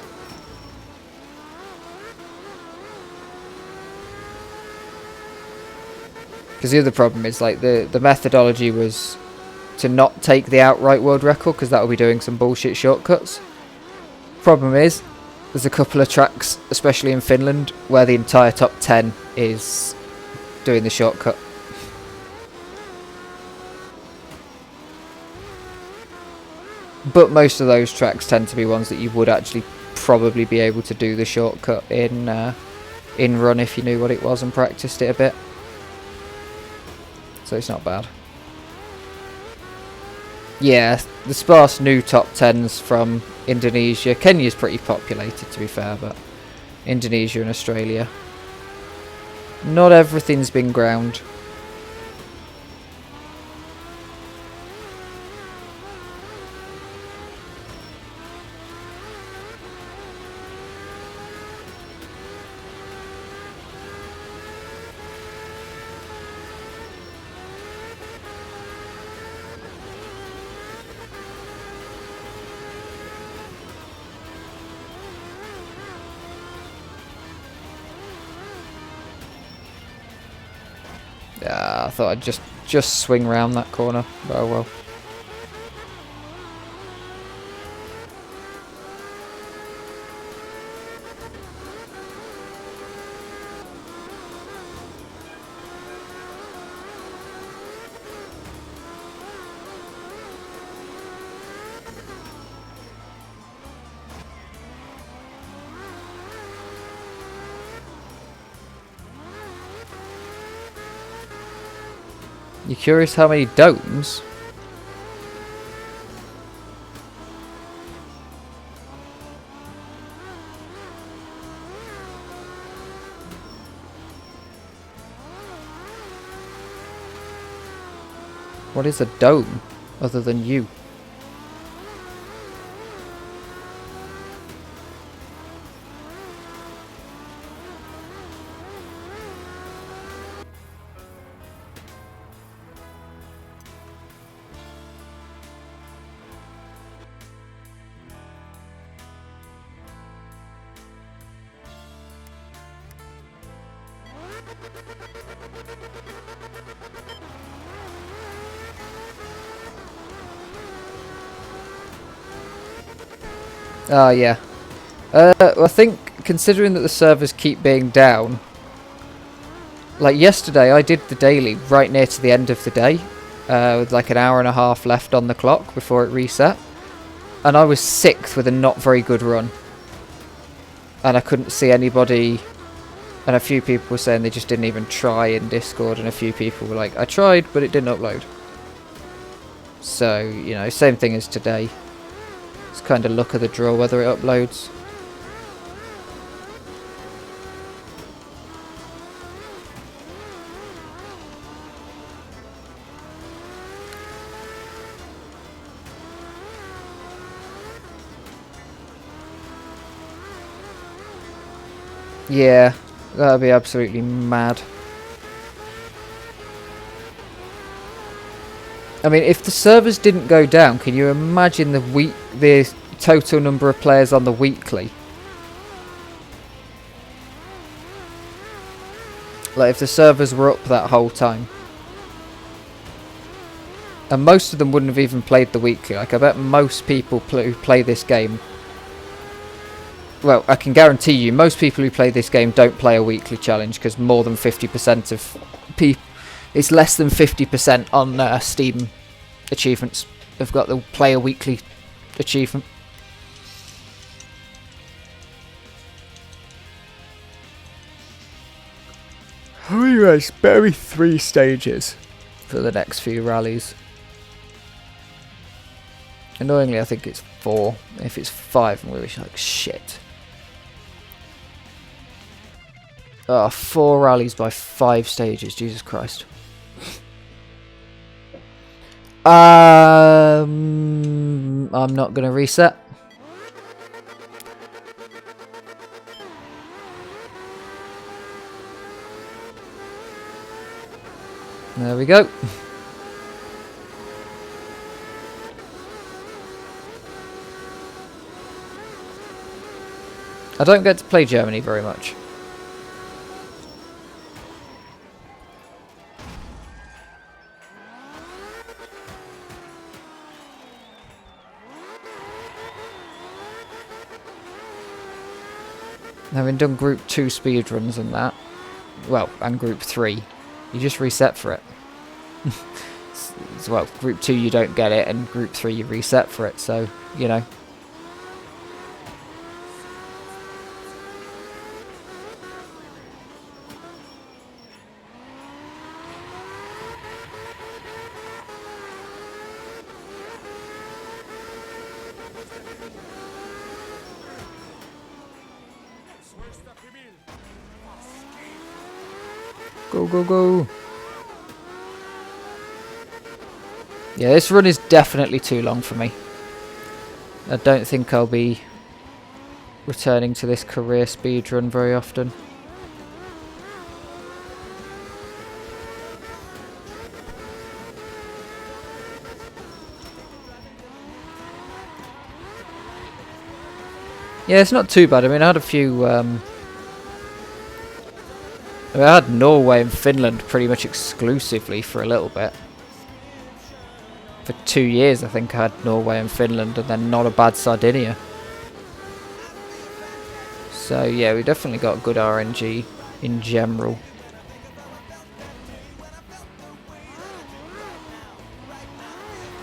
Because the other problem is, like, the methodology was to not take the outright world record because that will be doing some bullshit shortcuts. Problem is, there's a couple of tracks, especially in Finland, where the entire top 10 is doing the shortcut. But most of those tracks tend to be ones that you would actually probably be able to do the shortcut in run if you knew what it was and practiced it a bit. So it's not bad. Yeah, the sparse new top 10s from Indonesia. Kenya's pretty populated, to be fair, but Indonesia and Australia. Not everything's been ground. Yeah, I thought I'd just swing round that corner, but oh well. You curious how many domes? What is a dome other than you? Oh, yeah. Well, I think considering that the servers keep being down. Like yesterday, I did the daily right near to the end of the day, with like an hour and a half left on the clock before it reset, and I was 6th with a not very good run, and I couldn't see anybody. And a few people were saying they just didn't even try in Discord, and a few people were like, I tried, but it didn't upload. So, you know, same thing as today. It's kind of luck of the draw whether it uploads. Yeah, that would be absolutely mad. I mean, if the servers didn't go down, can you imagine the total number of players on the weekly? Like, if the servers were up that whole time. And most of them wouldn't have even played the weekly. Like, I bet most people who play this game... Well, I can guarantee you, most people who play this game don't play a weekly challenge, because more than 50% of people... It's less than 50% on Steam achievements have got the play a weekly achievement. Anyway, spare me 3 stages for the next few rallies. Annoyingly, I think it's 4. If it's 5, I'm going to be like, shit. Oh, 4 rallies by 5 stages, Jesus Christ. I'm not going to reset. There we go. I don't get to play Germany very much. Having done Group 2 speedruns and that, well, and Group 3, you just reset for it. Well, Group 2 you don't get it, and Group 3 you reset for it, so, you know. Go, go, go. Yeah, this run is definitely too long for me. I don't think I'll be returning to this career speedrun very often. Yeah, it's not too bad. I mean, I had a few... I had Norway and Finland pretty much exclusively for a little bit. For 2 years, I think I had Norway and Finland, and then not a bad Sardinia. So yeah, we definitely got good RNG in general.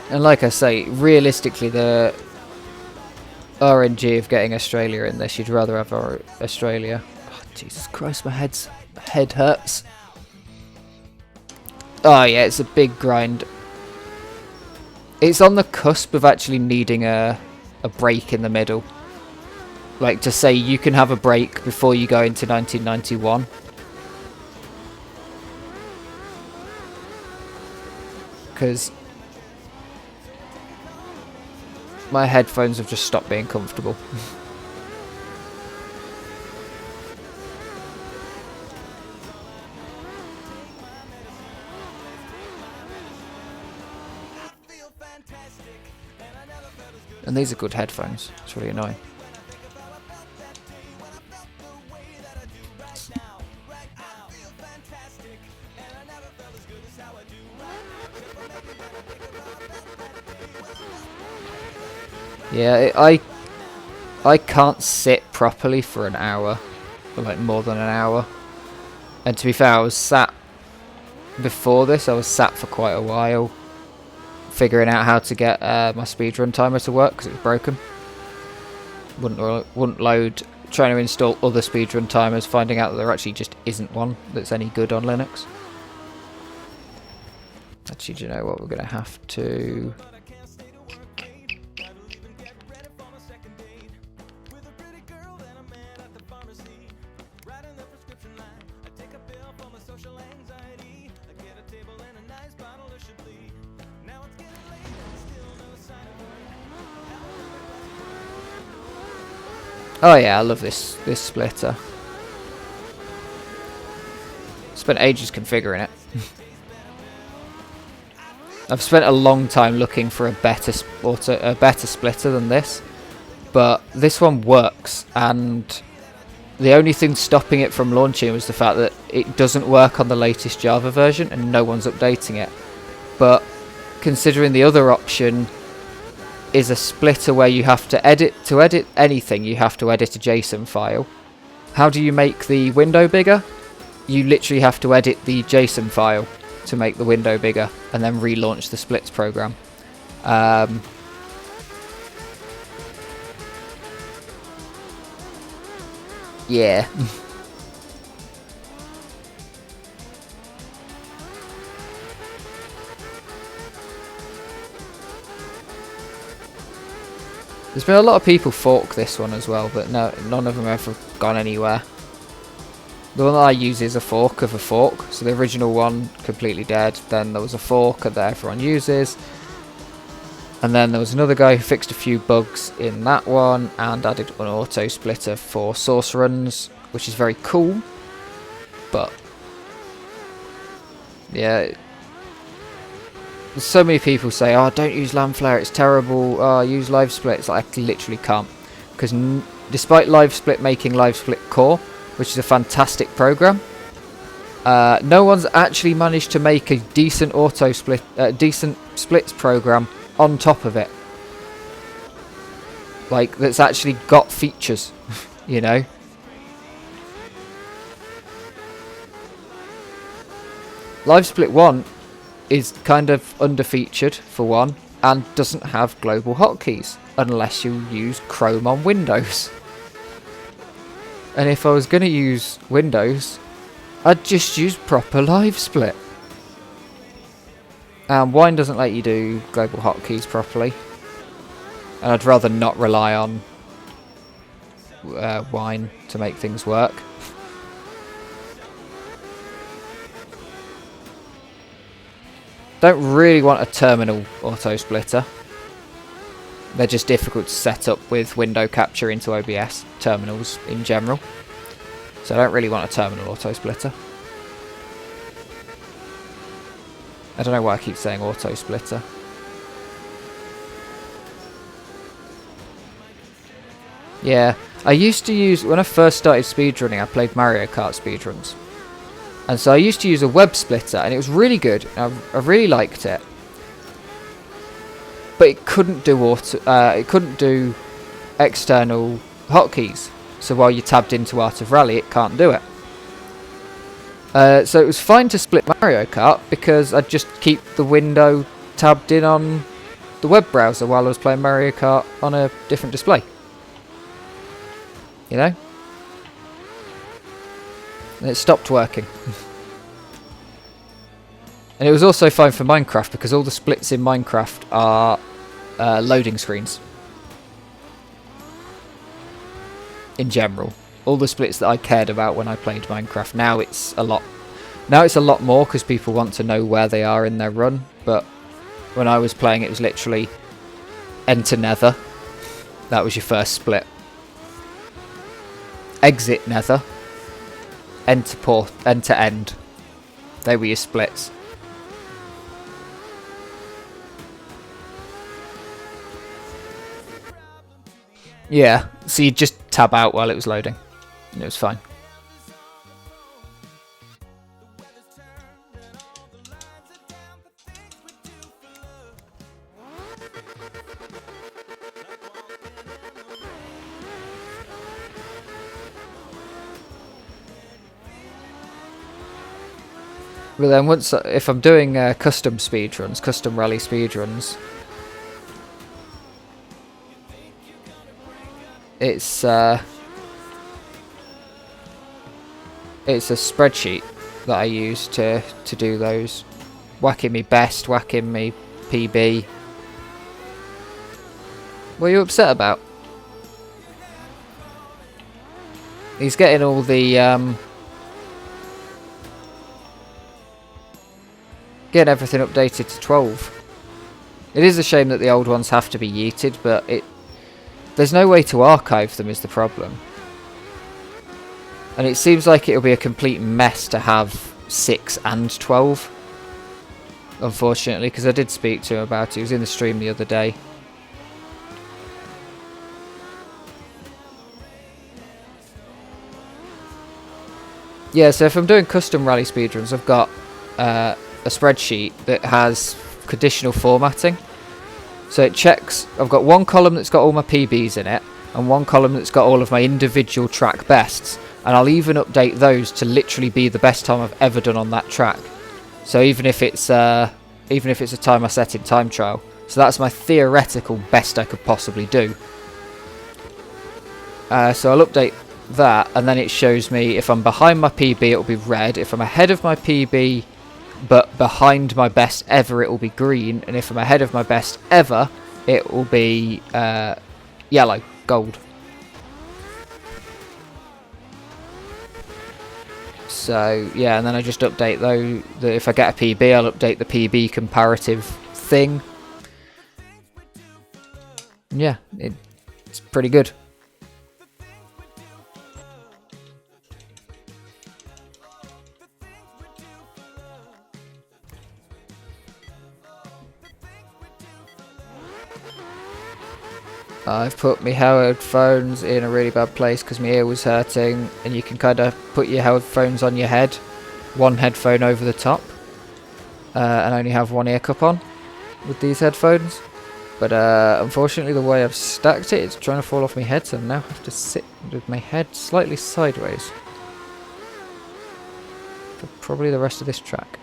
And like I say, realistically, the RNG of getting Australia in this, you'd rather have Australia. Oh, Jesus Christ, my head hurts. Oh yeah, it's a big grind. It's on the cusp of actually needing a break in the middle. Like, to say you can have a break before you go into 1991. Because my headphones have just stopped being comfortable. And these are good headphones. It's really annoying. Yeah, I can't sit properly for an hour, or like more than an hour. And to be fair, I was sat before this. I was sat for quite a while, figuring out how to get my speedrun timer to work because it was broken. Wouldn't load. Trying to install other speedrun timers, finding out that there actually just isn't one that's any good on Linux. Actually, do you know what? We're going to have to... Oh yeah, I love this splitter. Spent ages configuring it. I've spent a long time looking for a better splitter than this, but this one works, and the only thing stopping it from launching was the fact that it doesn't work on the latest Java version and no one's updating it. But considering the other option is a splitter where you have to edit anything, you have to edit a JSON file. How do you make the window bigger? You literally have to edit the JSON file to make the window bigger and then relaunch the splits program. Yeah. There's been a lot of people fork this one as well, but no, none of them have ever gone anywhere. The one that I use is a fork of a fork, so the original one completely dead, then there was a fork that everyone uses, and then there was another guy who fixed a few bugs in that one and added an auto splitter for source runs, which is very cool, but yeah, so many people say, oh, don't use LambFlare, it's terrible, oh, use LiveSplit. It's like, I literally can't, because despite LiveSplit making LiveSplit Core, which is a fantastic program, no one's actually managed to make a decent decent splits program on top of it, like that's actually got features. You know, LiveSplit 1 is kind of underfeatured for one, and doesn't have global hotkeys unless you use Chrome on Windows. And if I was going to use Windows, I'd just use proper LiveSplit. And Wine doesn't let you do global hotkeys properly, and I'd rather not rely on Wine to make things work. Don't really want a terminal auto splitter. They're just difficult to set up with window capture into OBS, terminals in general. So I don't really want a terminal auto splitter. I don't know why I keep saying auto splitter. Yeah, I used to use, when I first started speedrunning, I played Mario Kart speedruns. And so I used to use a web splitter, and it was really good. I really liked it, but it couldn't do external hotkeys. So while you tabbed into Art of Rally, it can't do it. So it was fine to split Mario Kart because I'd just keep the window tabbed in on the web browser while I was playing Mario Kart on a different display. You know? And it stopped working. And it was also fine for Minecraft because all the splits in Minecraft are loading screens. In general, all the splits that I cared about when I played Minecraft, now it's a lot more because people want to know where they are in their run. But when I was playing, it was literally enter Nether. That was your first split. Exit Nether. Enter port. Enter end. They were your splits. Yeah, so you just tab out while it was loading, and it was fine. But then once, if I'm doing custom speedruns, custom rally speedruns, it's a spreadsheet that I use to do those. Whacking me best, whacking me PB. What are you upset about? He's getting all the getting everything updated to 12. It is a shame that the old ones have to be yeeted, but there's no way to archive them is the problem. And it seems like it'll be a complete mess to have 6 and 12. Unfortunately, because I did speak to him about it. He was in the stream the other day. Yeah, so if I'm doing custom rally speedruns, I've got a spreadsheet that has conditional formatting. So it checks, I've got one column that's got all my PBs in it, and one column that's got all of my individual track bests. And I'll even update those to literally be the best time I've ever done on that track. So even if it's a time I set in time trial. So that's my theoretical best I could possibly do. So I'll update that, and then it shows me if I'm behind my PB it will be red, if I'm ahead of my PB but behind my best ever it will be green, and if I'm ahead of my best ever it will be yellow, gold. So yeah, and then I just update though that if I get a PB I'll update the PB comparative thing. Yeah, it's pretty good. I've put my headphones in a really bad place because my ear was hurting, and you can kind of put your headphones on your head, one headphone over the top, and only have one ear cup on with these headphones. But unfortunately the way I've stacked it, it's trying to fall off my head, so I now have to sit with my head slightly sideways for probably the rest of this track.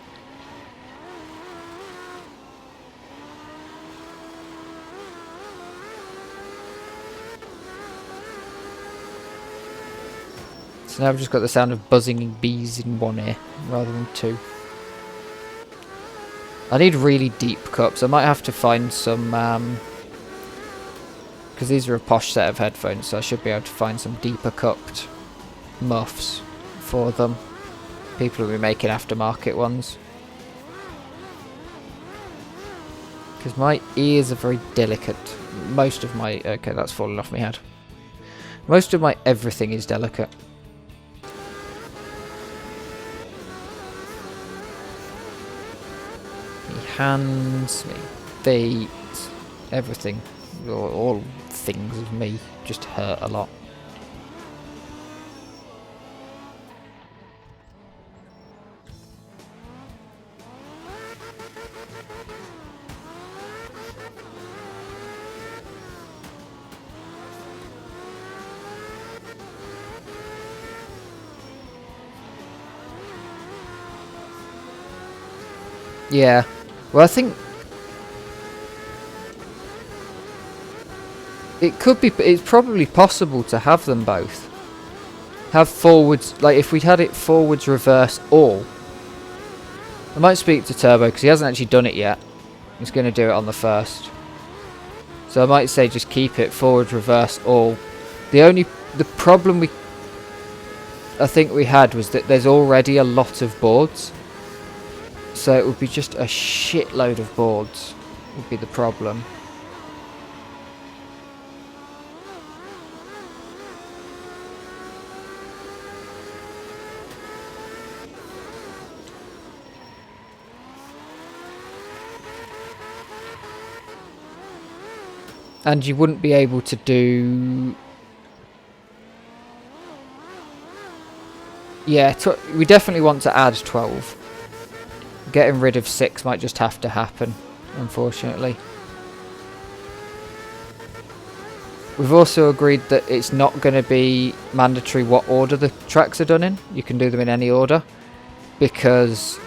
So now I've just got the sound of buzzing bees in one ear rather than two. I need really deep cups. I might have to find some, because these are a posh set of headphones, so I should be able to find some deeper cupped muffs for them. People will be making aftermarket ones. Because my ears are very delicate. Most of my... Okay, that's fallen off my head. Most of my everything is delicate. Hands, me feet, everything, all things of me just hurt a lot. Yeah. Well, I think it's probably possible to have them both. Have forwards, like if we'd had it forwards, reverse, all. I might speak to Turbo because he hasn't actually done it yet. He's going to do it on the 1st. So I might say just keep it forward, reverse, all. The problem I think we had was that there's already a lot of boards. So it would be just a shitload of boards would be the problem. And you wouldn't be able to do... Yeah, we definitely want to add 12. Getting rid of 6 might just have to happen, unfortunately. We've also agreed that it's not going to be mandatory what order the tracks are done in. You can do them in any order, because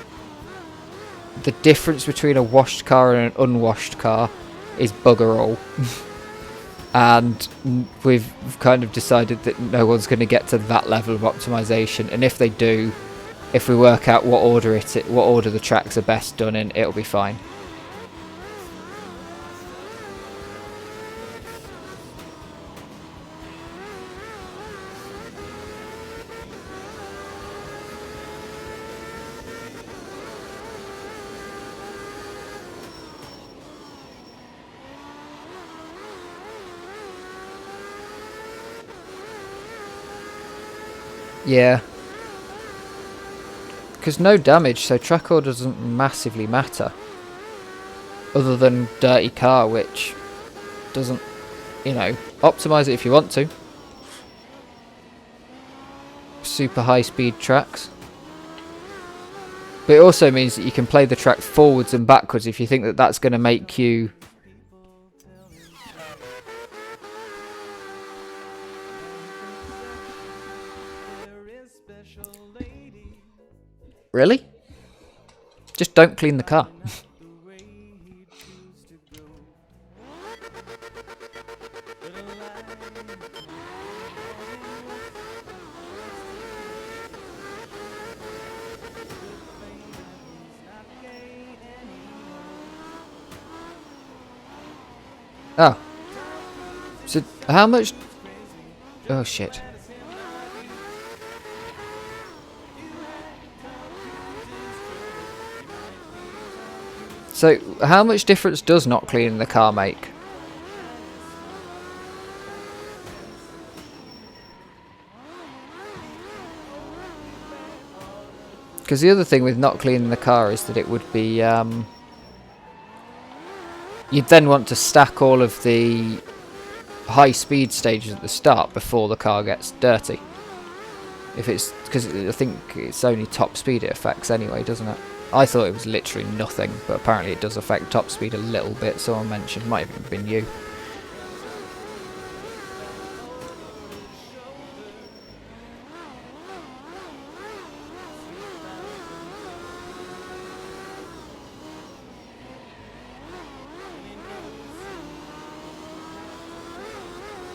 the difference between a washed car and an unwashed car is bugger all. And we've kind of decided that no one's going to get to that level of optimization, and if they do, if we work out what order the tracks are best done in, it'll be fine. Yeah. Because no damage, so track order doesn't massively matter. Other than dirty car, which doesn't, you know, optimise it if you want to. Super high speed tracks. But it also means that you can play the track forwards and backwards if you think that that's going to make you... Really? Just don't clean the car. Oh. So, how much... Oh, shit. So, how much difference does not cleaning the car make? Because the other thing with not cleaning the car is that it would be... you'd then want to stack all of the high speed stages at the start before the car gets dirty. If it's... because I think it's only top speed it affects anyway, doesn't it? I thought it was literally nothing, but apparently it does affect top speed a little bit, someone mentioned, might have even been you.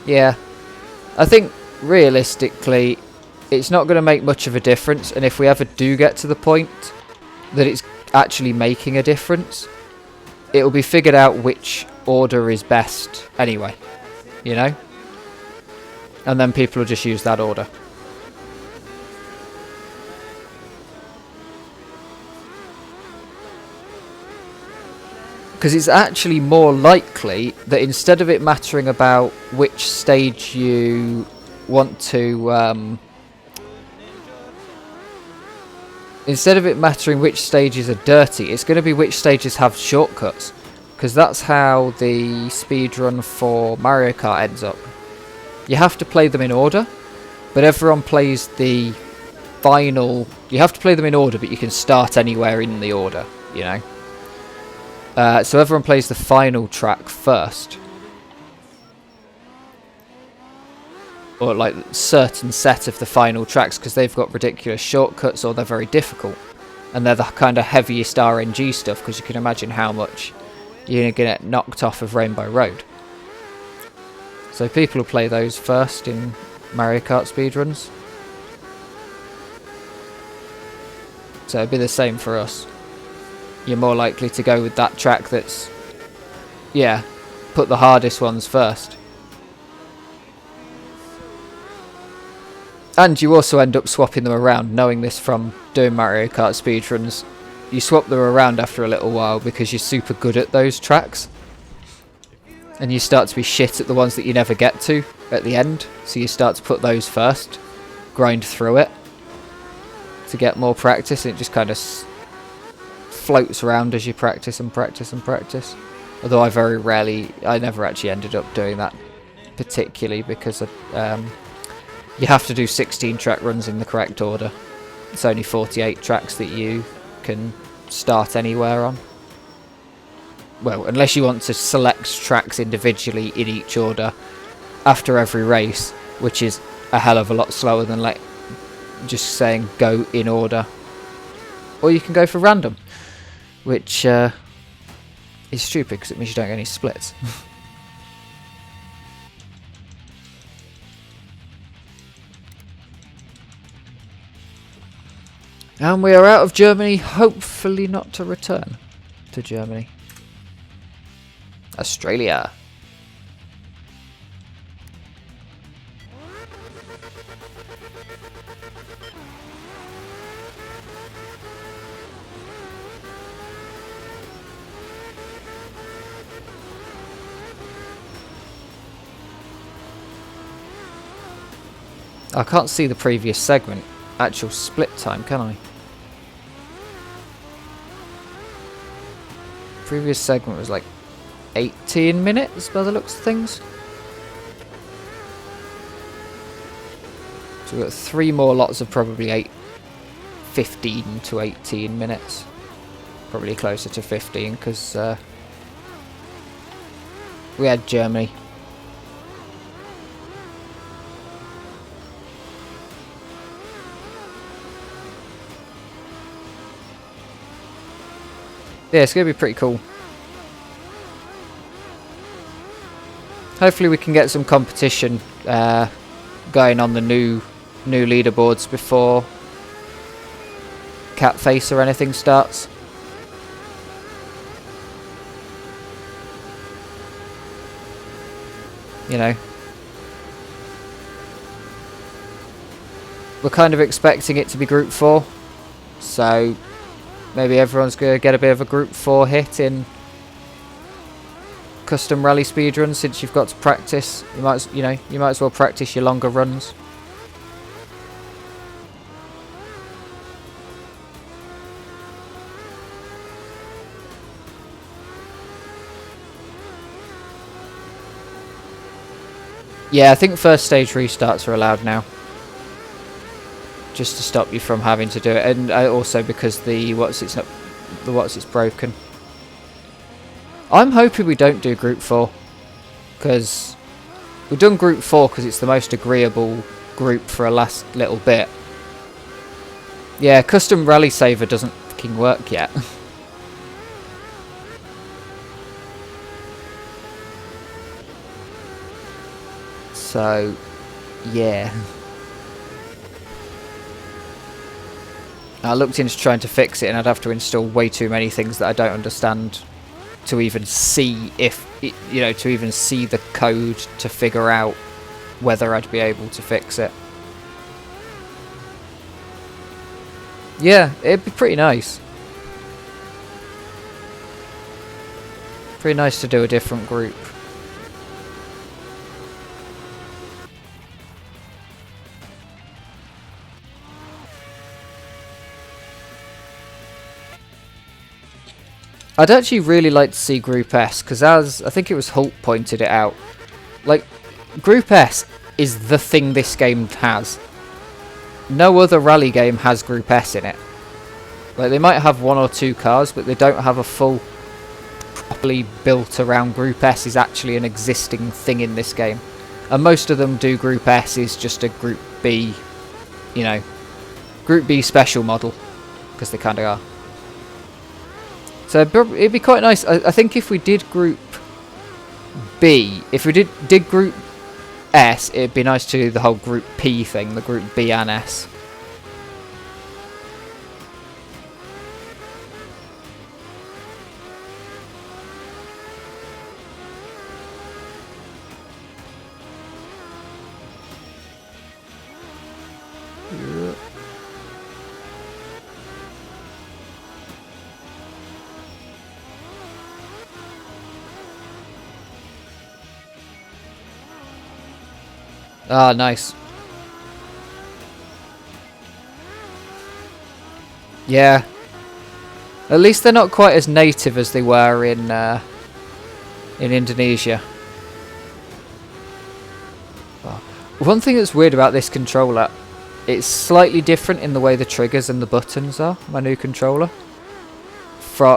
Yeah, I think realistically it's not going to make much of a difference, and if we ever do get to the point that it's actually making a difference, it'll be figured out which order is best anyway, you know? And then people will just use that order. Because it's actually more likely that instead of it mattering about which stage you want to... instead of it mattering which stages are dirty, it's going to be which stages have shortcuts. Because that's how the speedrun for Mario Kart ends up. You have to play them in order, but everyone plays the final... You have to play them in order, but you can start anywhere in the order, you know. So everyone plays the final track first. Or like a certain set of the final tracks, because they've got ridiculous shortcuts or they're very difficult. And they're the kind of heaviest RNG stuff, because you can imagine how much you're going to get knocked off of Rainbow Road. So people will play those first in Mario Kart speedruns. So it'd be the same for us. You're more likely to go with that track that's... yeah, put the hardest ones first. And you also end up swapping them around, knowing this from doing Mario Kart speedruns. You swap them around after a little while because you're super good at those tracks. And you start to be shit at the ones that you never get to at the end. So you start to put those first, grind through it to get more practice, and it just kind of floats around as you practice and practice and practice. Although I never actually ended up doing that particularly, because you have to do 16 track runs in the correct order. It's only 48 tracks that you can start anywhere on. Well, unless you want to select tracks individually in each order after every race, which is a hell of a lot slower than like just saying go in order. Or you can go for random. which is stupid because it means you don't get any splits. And we are out of Germany, hopefully not to return to Germany. Australia. I can't see the previous segment, actual split time, can I? Previous segment was like 18 minutes by the looks of things. So we've got 3 more lots of probably 15 to 18 minutes. Probably closer to 15 because we had Germany. Yeah, it's going to be pretty cool. Hopefully we can get some competition going on the new leaderboards before Cat Face or anything starts. You know. We're kind of expecting it to be Group 4. So maybe everyone's going to get a bit of a Group 4 hit in Custom Rally Speedrun since you've got to practice. You might as well practice your longer runs. Yeah, I think first stage restarts are allowed now. Just to stop you from having to do it, and also because the what's it's broken. I'm hoping we don't do Group 4 because we've done Group 4 because it's the most agreeable group for a last little bit. Yeah, Custom Rally Saver doesn't fucking work yet. So, yeah. I looked into trying to fix it and I'd have to install way too many things that I don't understand to even see to even see the code to figure out whether I'd be able to fix it. Yeah, it'd be pretty nice. Pretty nice to do a different group. I'd actually really like to see Group S, because as I think it was Hulk pointed it out, like, Group S is the thing this game has. No other rally game has Group S in it. Like, they might have 1 or 2 cars, but they don't have a full, properly built around Group S is actually an existing thing in this game. And most of them do Group S is just a Group B, Group B special model, because they kind of are. So it'd be quite nice. I think if we did Group B, if we did Group S, it'd be nice to do the whole Group P thing, the Group B and S. Ah, nice. Yeah. At least they're not quite as native as they were in Indonesia. Oh. One thing that's weird about this controller, it's slightly different in the way the triggers and the buttons are. My new controller.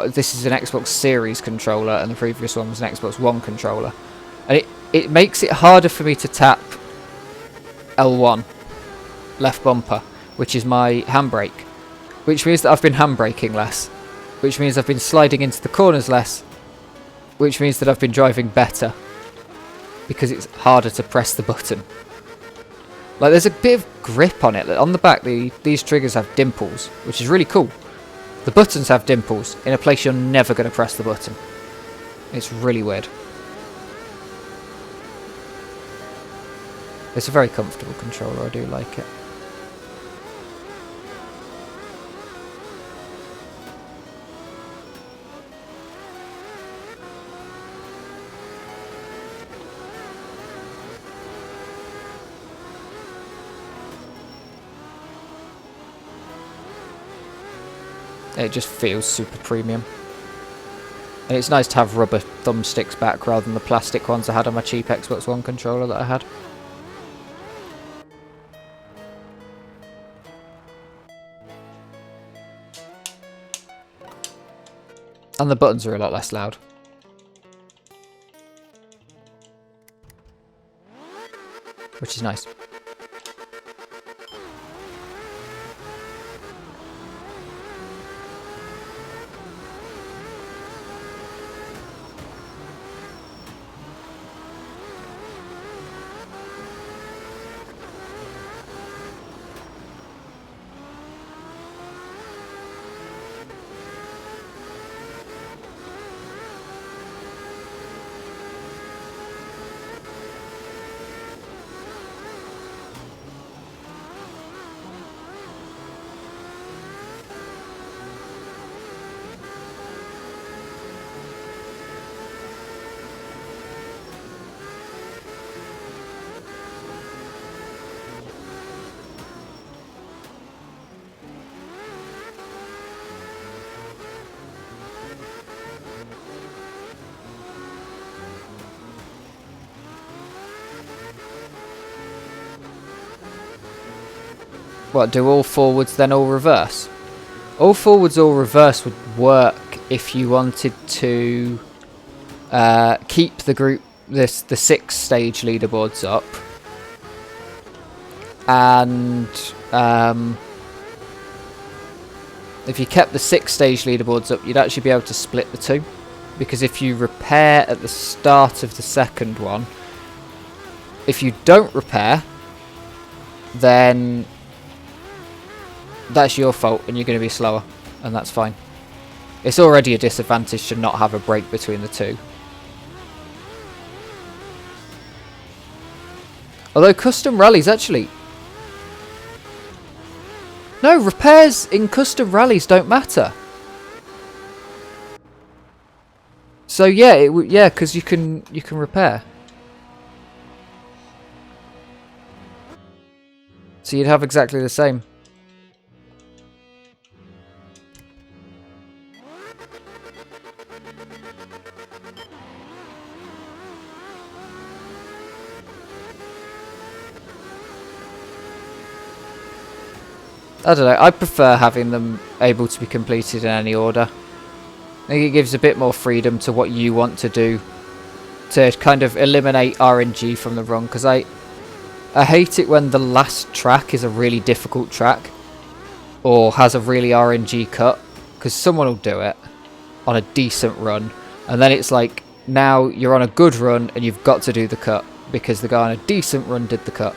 This is an Xbox Series controller, and the previous one was an Xbox One controller, and it makes it harder for me to tap L1 left bumper, which is my handbrake, which means that I've been handbraking less, which means I've been sliding into the corners less, which means that I've been driving better, because it's harder to press the button. Like, there's a bit of grip on it. On the back, these triggers have dimples, which is really cool. The buttons have dimples in a place you're never going to press the button. It's really weird. It's a very comfortable controller, I do like it. It just feels super premium. And it's nice to have rubber thumbsticks back rather than the plastic ones I had on my cheap Xbox One controller that I had. And the buttons are a lot less loud. Which is nice. What, do all forwards then all reverse? All forwards all reverse would work if you wanted to keep the group, the 6 stage leaderboards up. And if you kept the 6 stage leaderboards up, you'd actually be able to split the 2. Because if you repair at the start of the second one, if you don't repair, then that's your fault and you're going to be slower, and that's fine. It's already a disadvantage to not have a break between the 2. Although custom rallies actually... No, repairs in custom rallies don't matter. So yeah, yeah, because you can repair. So you'd have exactly the same. I don't know, I prefer having them able to be completed in any order. I think it gives a bit more freedom to what you want to do to kind of eliminate RNG from the run, because I hate it when the last track is a really difficult track or has a really RNG cut, because someone will do it on a decent run and then it's like, now you're on a good run and you've got to do the cut because the guy on a decent run did the cut.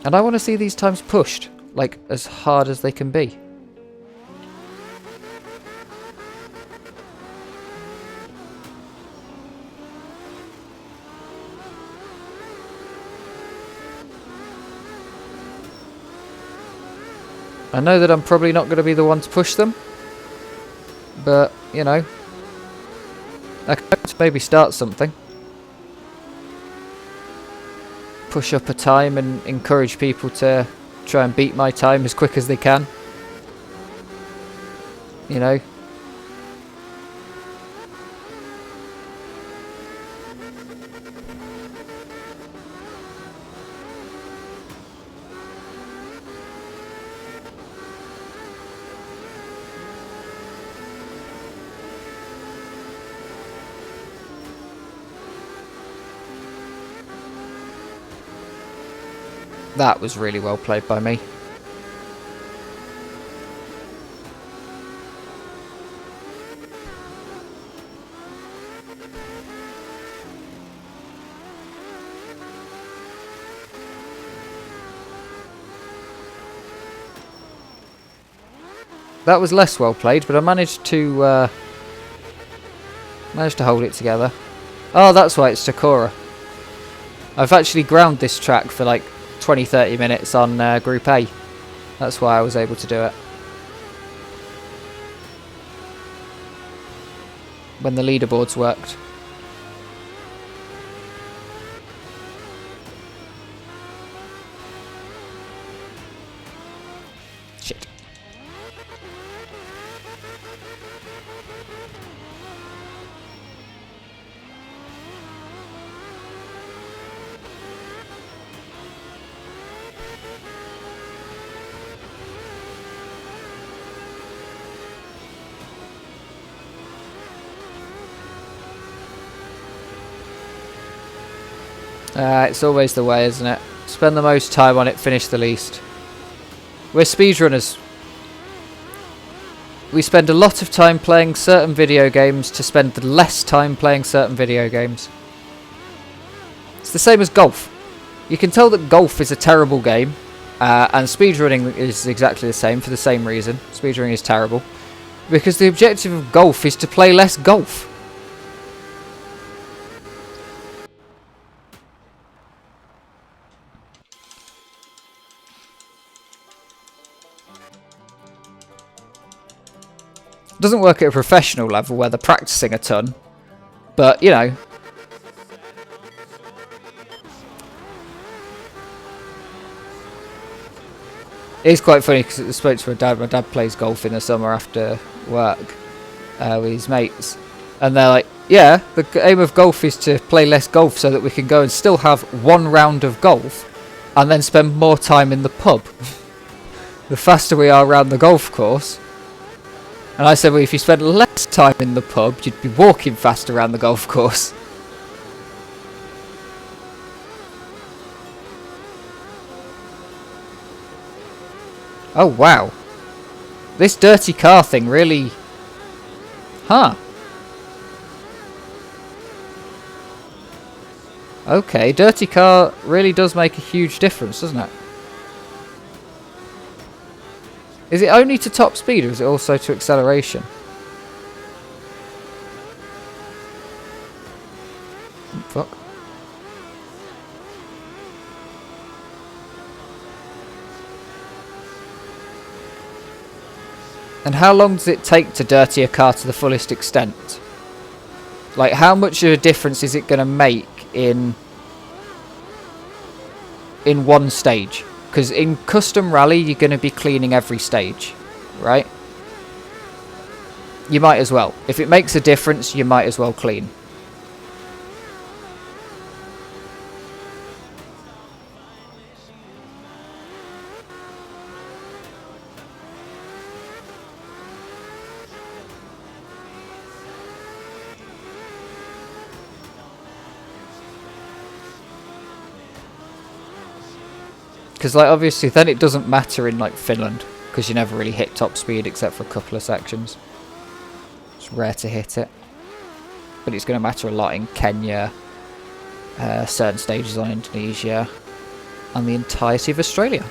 And I want to see these times pushed, like, as hard as they can be. I know that I'm probably not going to be the one to push them, but, you know, I could maybe start something. Push up a time and encourage people to try and beat my time as quick as they can. You know. That was really well played by me. That was less well played, but I managed to hold it together. Oh, that's why it's Takora. I've actually ground this track for like 20-30 minutes on Group A. That's why I was able to do it. When the leaderboards worked. Shit. It's always the way, isn't it? Spend the most time on it, finish the least. We're speedrunners. We spend a lot of time playing certain video games to spend less time playing certain video games. It's the same as golf. You can tell that golf is a terrible game, and speedrunning is exactly the same for the same reason. Speedrunning is terrible. Because the objective of golf is to play less golf. Doesn't work at a professional level where they're practicing a ton, but you know. It's quite funny because I spoke to my dad. My dad plays golf in the summer after work with his mates, and they're like, yeah, the aim of golf is to play less golf so that we can go and still have one round of golf and then spend more time in the pub. The faster we are around the golf course. And I said, well, if you spent less time in the pub, you'd be walking faster around the golf course. Oh, wow. This dirty car thing really... Huh. Okay, dirty car really does make a huge difference, doesn't it? Is it only to top speed, or is it also to acceleration? Fuck. And how long does it take to dirty a car to the fullest extent? Like, how much of a difference is it going to make in one stage? Because in custom rally, you're going to be cleaning every stage, right? You might as well. If it makes a difference, you might as well clean. Because, like, obviously, then it doesn't matter in, like, Finland. Because you never really hit top speed except for a couple of sections. It's rare to hit it. But it's going to matter a lot in Kenya, certain stages on Indonesia, and the entirety of Australia.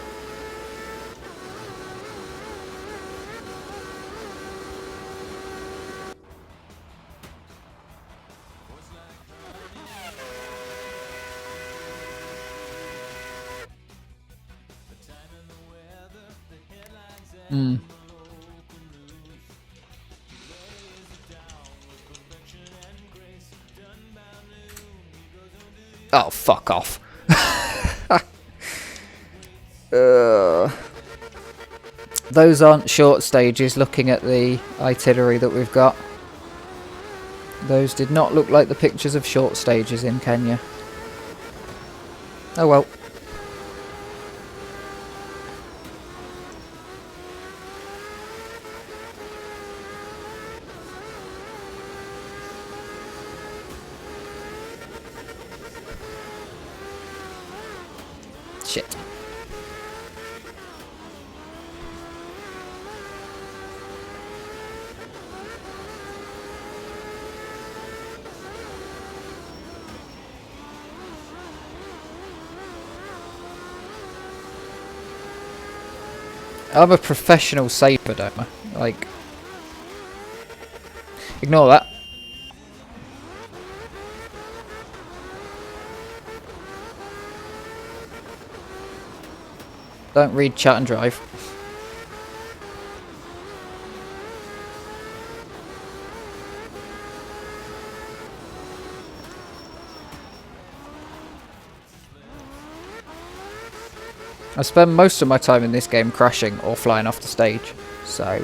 Mm. Oh, fuck off. Those aren't short stages, looking at the itinerary that we've got. Those did not look like the pictures of short stages in Kenya. Oh well. Shit. I'm a professional saber domer. Like, ignore that. Don't read chat and drive. I spend most of my time in this game crashing or flying off the stage, so...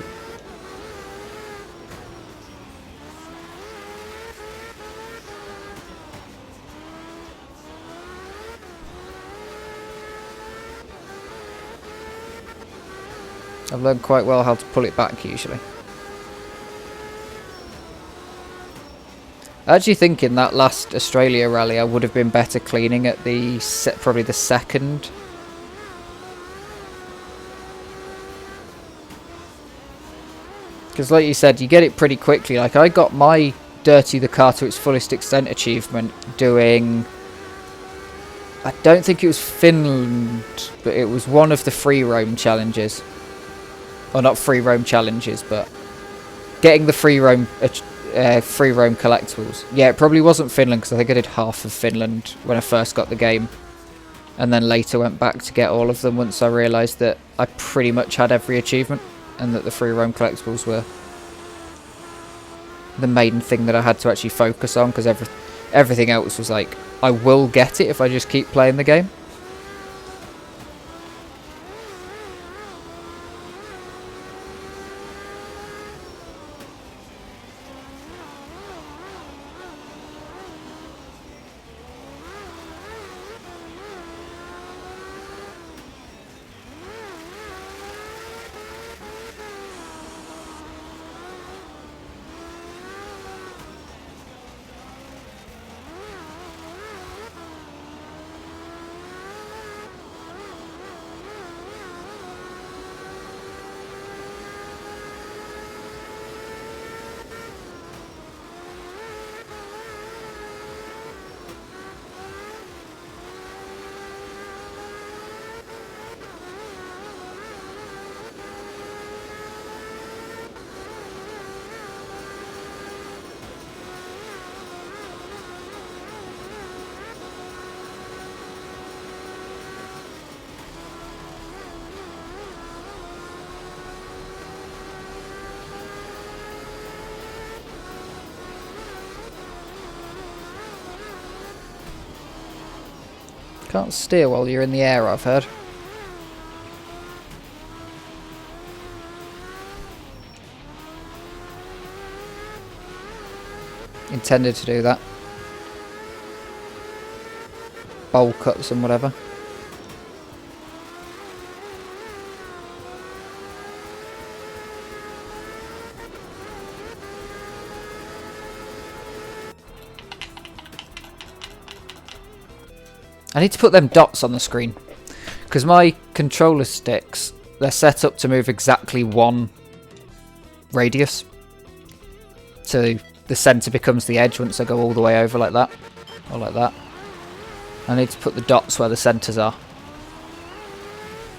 I've learned quite well how to pull it back usually. I actually think in that last Australia rally I would have been better cleaning at the probably the second. Because like you said, you get it pretty quickly. Like I got my Dirty the Car to its fullest extent achievement doing... I don't think it was Finland, but it was one of the free roam challenges. Or not free roam challenges, but getting the free roam collectibles. Yeah, it probably wasn't Finland because I think I did half of Finland when I first got the game. And then later went back to get all of them once I realised that I pretty much had every achievement. And that the free roam collectibles were the main thing that I had to actually focus on, because everything else was like, I will get it if I just keep playing the game. Can't steer while you're in the air, I've heard. Intended to do that. Bowl cuts and whatever. I need to put them dots on the screen, because my controller sticks, they're set up to move exactly one radius. So the centre becomes the edge once I go all the way over like that, or like that. I need to put the dots where the centres are,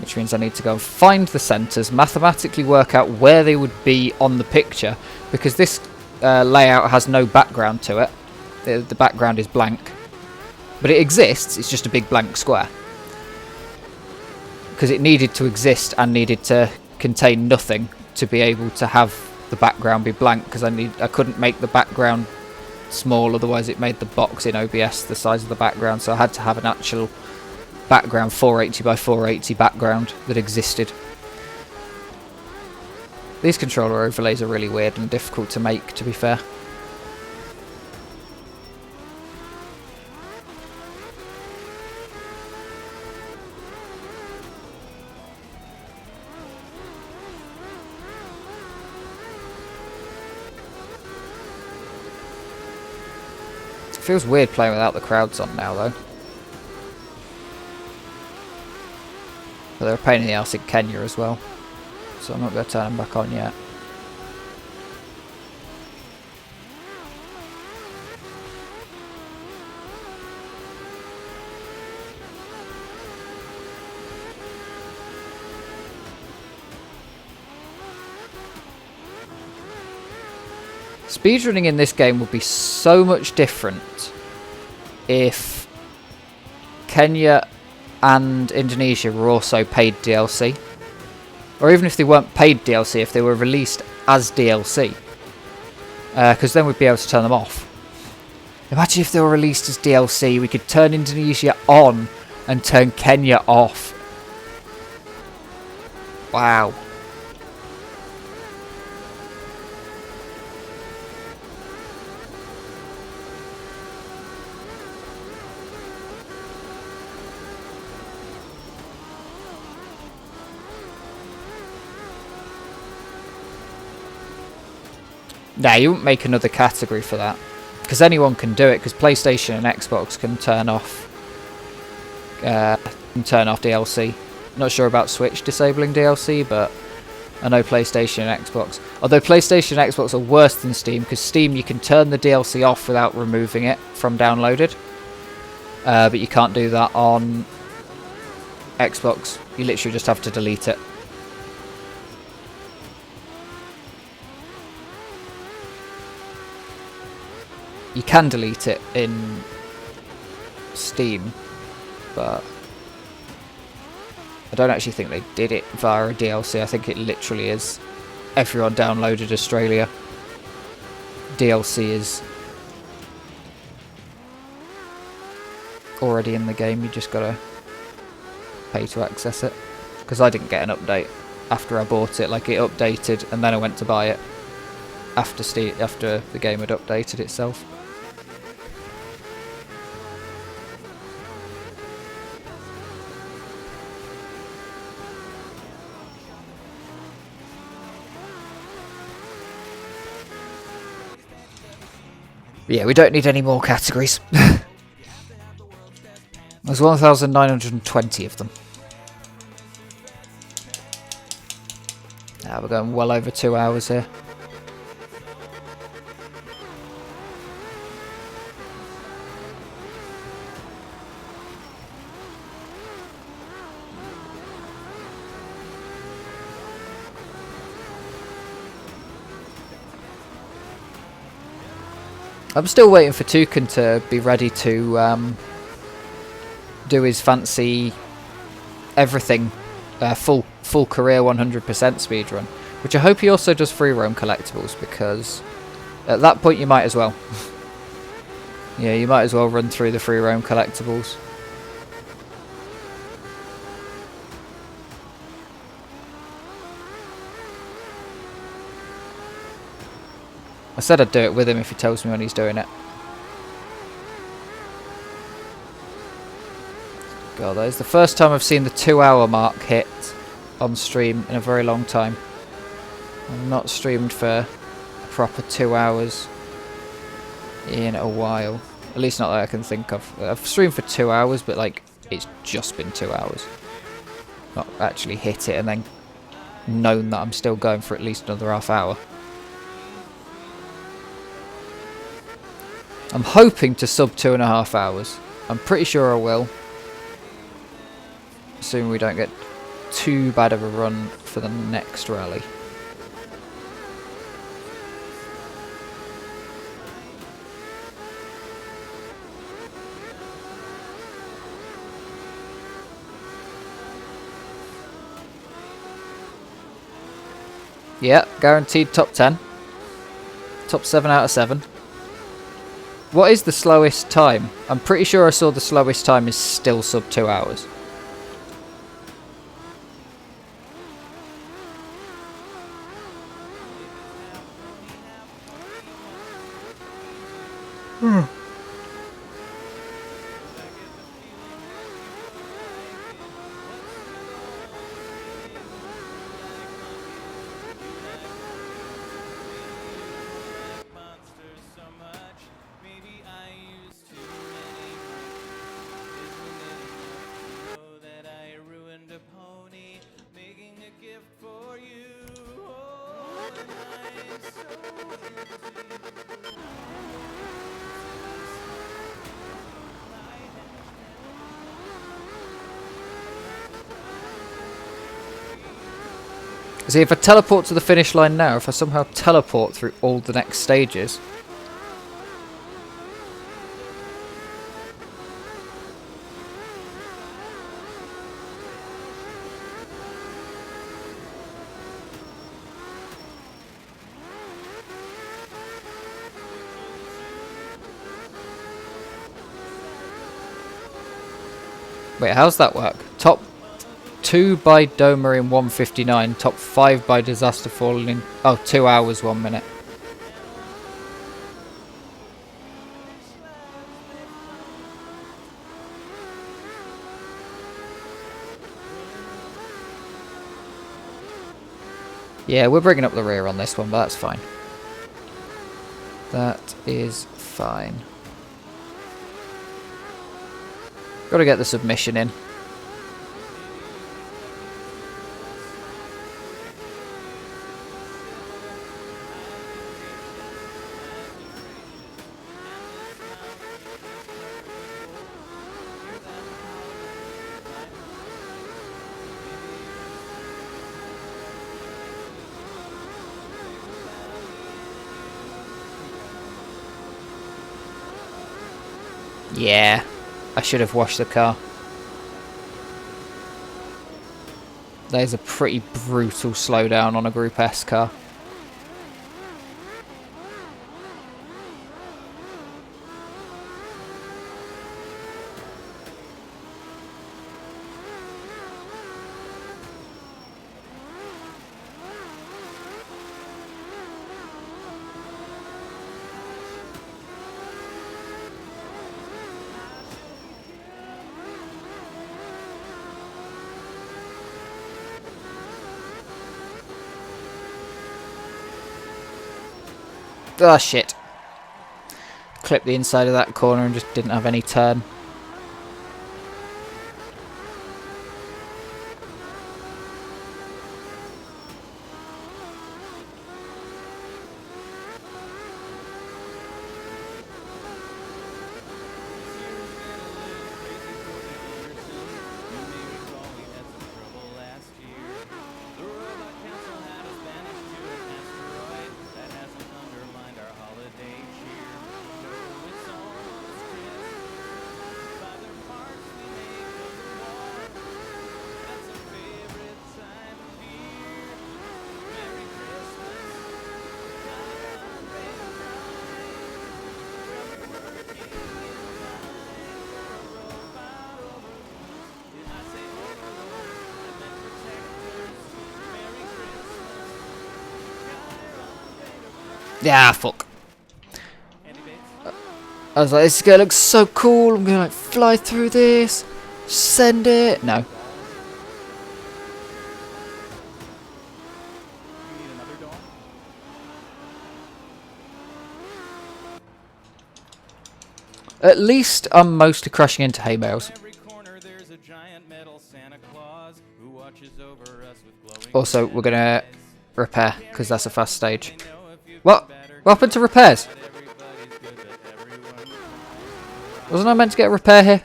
which means I need to go and find the centres, mathematically work out where they would be on the picture, because this layout has no background to it. The background is blank. But it exists, it's just a big blank square. Because it needed to exist and needed to contain nothing to be able to have the background be blank, because I couldn't make the background small, otherwise it made the box in OBS the size of the background, so I had to have an actual background 480 by 480 background that existed. These controller overlays are really weird and difficult to make, to be fair. Feels weird playing without the crowds on now, though. But they're a pain in the ass in Kenya as well, so I'm not going to turn them back on yet. Speedrunning in this game would be so much different if Kenya and Indonesia were also paid DLC. Or even if they weren't paid DLC, if they were released as DLC. Because then we'd be able to turn them off. Imagine if they were released as DLC, we could turn Indonesia on and turn Kenya off. Wow. Nah, you wouldn't make another category for that. Because anyone can do it, because PlayStation and Xbox can turn off DLC. Not sure about Switch disabling DLC, but I know PlayStation and Xbox. Although PlayStation and Xbox are worse than Steam, because Steam you can turn the DLC off without removing it from downloaded. But you can't do that on Xbox. You literally just have to delete it. You can delete it in Steam, but I don't actually think they did it via a DLC. I think it literally is everyone downloaded Australia. DLC is already in the game, you just gotta pay to access it. Because I didn't get an update after I bought it, like it updated and then I went to buy it after the game had updated itself. Yeah, we don't need any more categories. There's 1,920 of them. We're going well over 2 hours here. I'm still waiting for Toucan to be ready to do his fancy everything full career 100% speedrun, which I hope he also does free roam collectibles, because at that point you might as well. Yeah, you might as well run through the free roam collectibles. I said I'd do it with him if he tells me when he's doing it. God, that is the first time I've seen the 2 hour mark hit on stream in a very long time. I've not streamed for a proper 2 hours in a while. At least not that I can think of. I've streamed for 2 hours, but like, it's just been 2 hours. Not actually hit it and then known that I'm still going for at least another half hour. I'm hoping to sub 2.5 hours. I'm pretty sure I will. Assuming we don't get too bad of a run for the next rally. Yeah, guaranteed top 10. Top 7 out of 7. What is the slowest time? I'm pretty sure I saw the slowest time is still sub 2 hours. See, if I teleport to the finish line now, if I somehow teleport through all the next stages... Wait, how's that work? Top 2 by Doma in 1:59, top 5 by Disaster Falling in... Oh, 2 hours, 1 minute. Yeah, we're bringing up the rear on this one, but that's fine. That is fine. Gotta get the submission in. Yeah, I should have washed the car. That is a pretty brutal slowdown on a Group S car. Oh shit. Clipped the inside of that corner and just didn't have any turn. Yeah, fuck. I was like, this is gonna look so cool. I'm gonna like fly through this, send it. No. At least I'm mostly crashing into hay bales. Also, we're gonna repair because that's a fast stage. What? What happened to repairs? Wasn't I meant to get a repair here?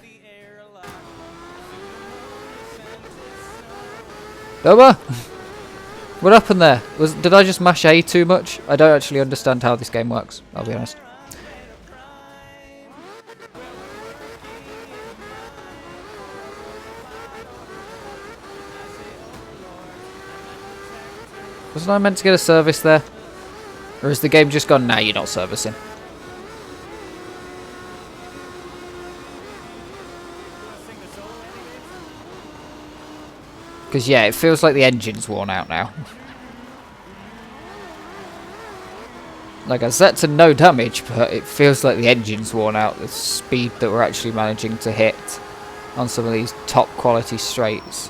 Doma? What happened there? Did I just mash A too much? I don't actually understand how this game works, I'll be honest. Wasn't I meant to get a service there? Or has the game just gone, nah, you're not servicing? Because, yeah, it feels like the engine's worn out now. Like, I set to no damage, but it feels like the engine's worn out. The speed that we're actually managing to hit on some of these top quality straights.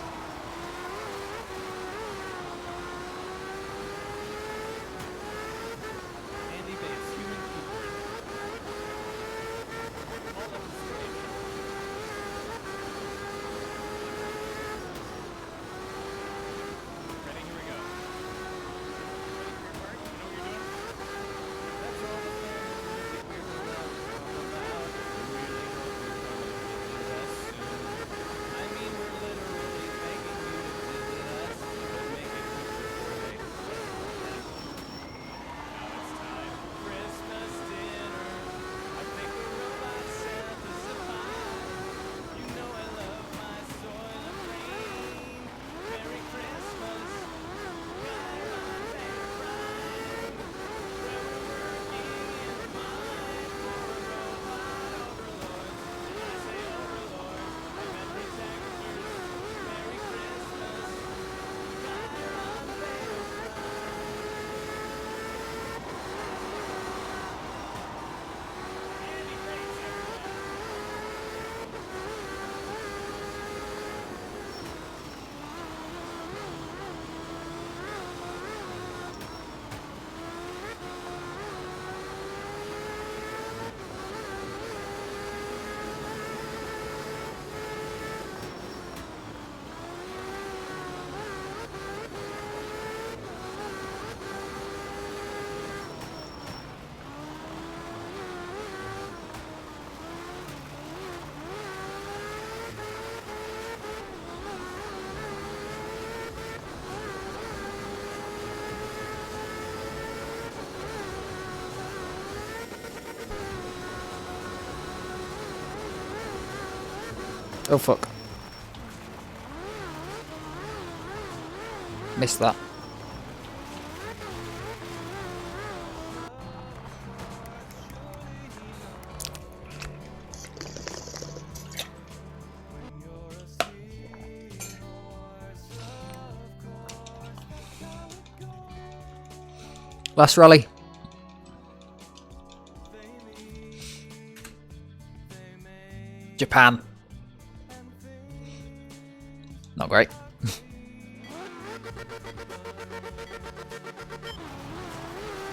Oh fuck. Missed that. Last rally. Japan. Not great.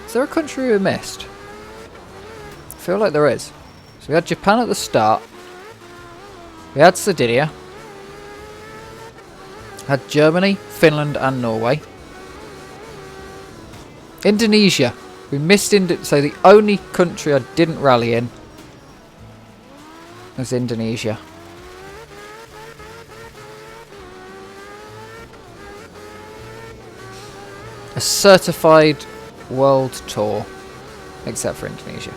Is there a country we missed? I feel like there is. So we had Japan at the start. We had Sardinia. Had Germany, Finland and Norway. Indonesia. We missed so the only country I didn't rally in was Indonesia. A certified world tour, except for Indonesia.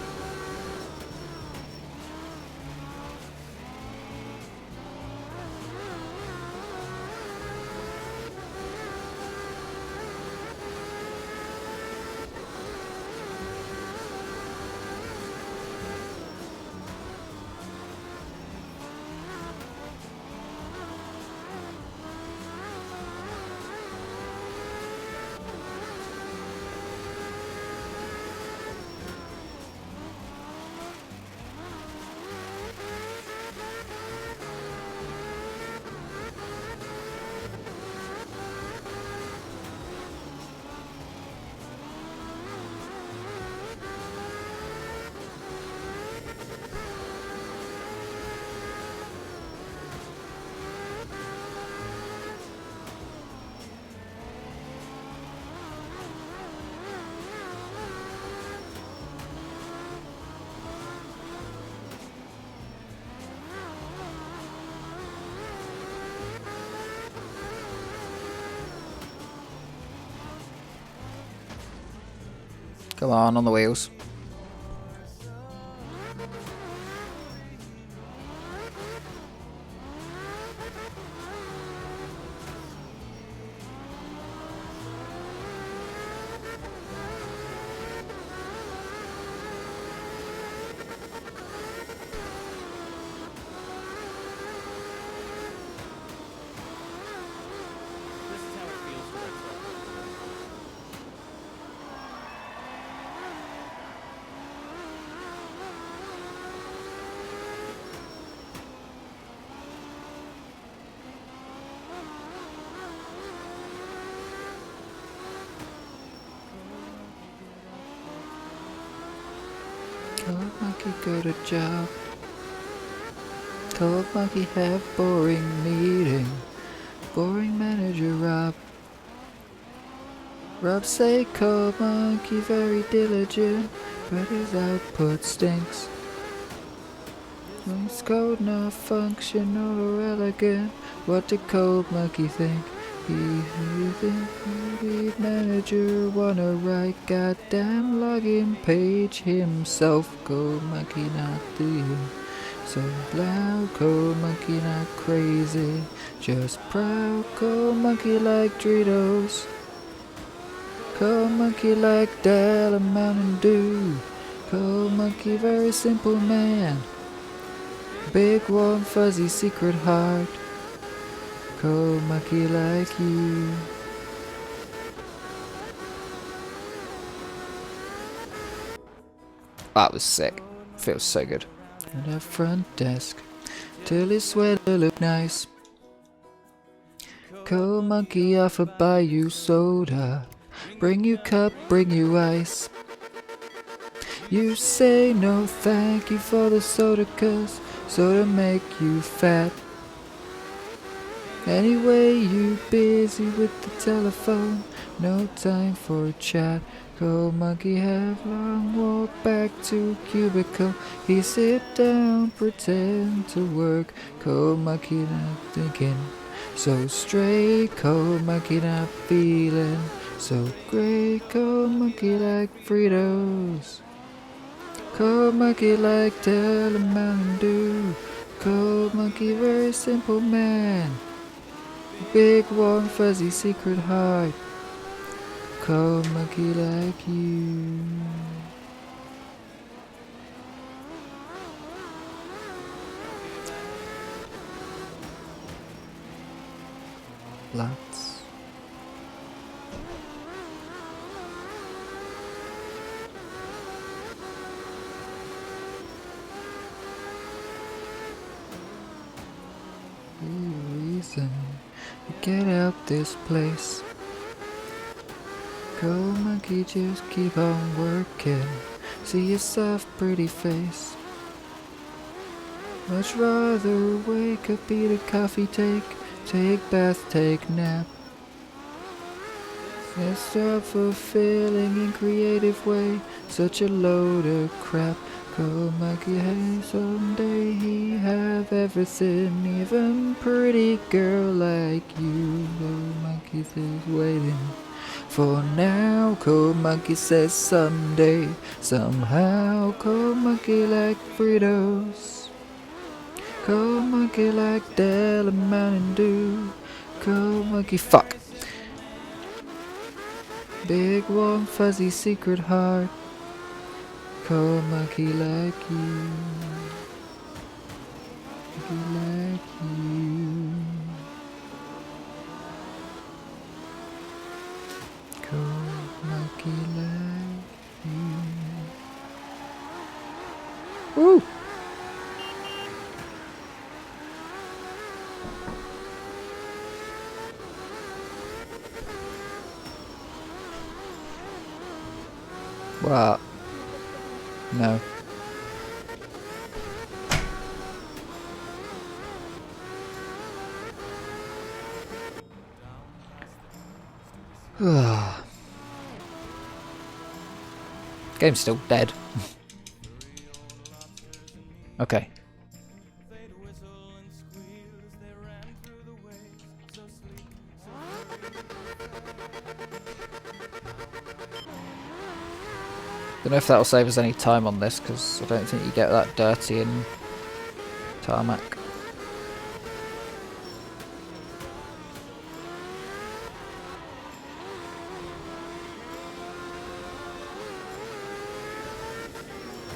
Come on the wheels. Cold monkey got a job. Cold monkey have boring meeting. Boring manager Rob. Rob say cold monkey very diligent, but his output stinks. It's code not functional or elegant. What did cold monkey think? He think lead manager wanna write goddamn login page himself. Cold monkey not the so loud. Cold monkey not crazy, just proud. Cold monkey like Doritos. Cold monkey like Dell and Mountain Dew. Cold monkey very simple man. Big warm fuzzy secret heart. Cold monkey like you. That was sick. Feels so good. At our front desk, till his sweater look nice. Cold monkey offer buy you soda. Bring you cup, bring you ice. You say no thank you for the soda, cause soda make you fat. Anyway, you busy with the telephone, no time for a chat. Cold monkey have long walk back to cubicle. He sit down, pretend to work. Cold monkey not thinking so straight. Cold monkey not feeling so great. Cold monkey like Fritos. Cold monkey like Dell and Mountain Dew. Cold monkey, very simple man. Big warm fuzzy secret heart. Cold monkey like you. Lots. Reason to get out this place. Cold monkey, just keep on working. See your soft pretty face. Much rather wake up, eat a coffee, take bath, take nap. Let's start fulfilling in creative way. Such a load of crap. Cold monkey, hey, someday he have everything, even pretty girl like you. Cold monkey is waiting for now. Cold monkey says someday, somehow. Cold monkey like Fritos. Cold monkey like Dell Mountain Dew. Cold monkey, fuck. Big warm fuzzy secret heart. Cold monkey like you. Monkey like you. Cold monkey like you. Woo! What? No. Game's still dead. Okay. Don't know if that'll save us any time on this, because I don't think you get that dirty in Tarmac.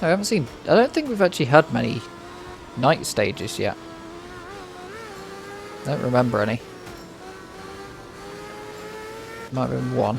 I haven't seen... I don't think we've actually had many night stages yet. I don't remember any. Might have been one.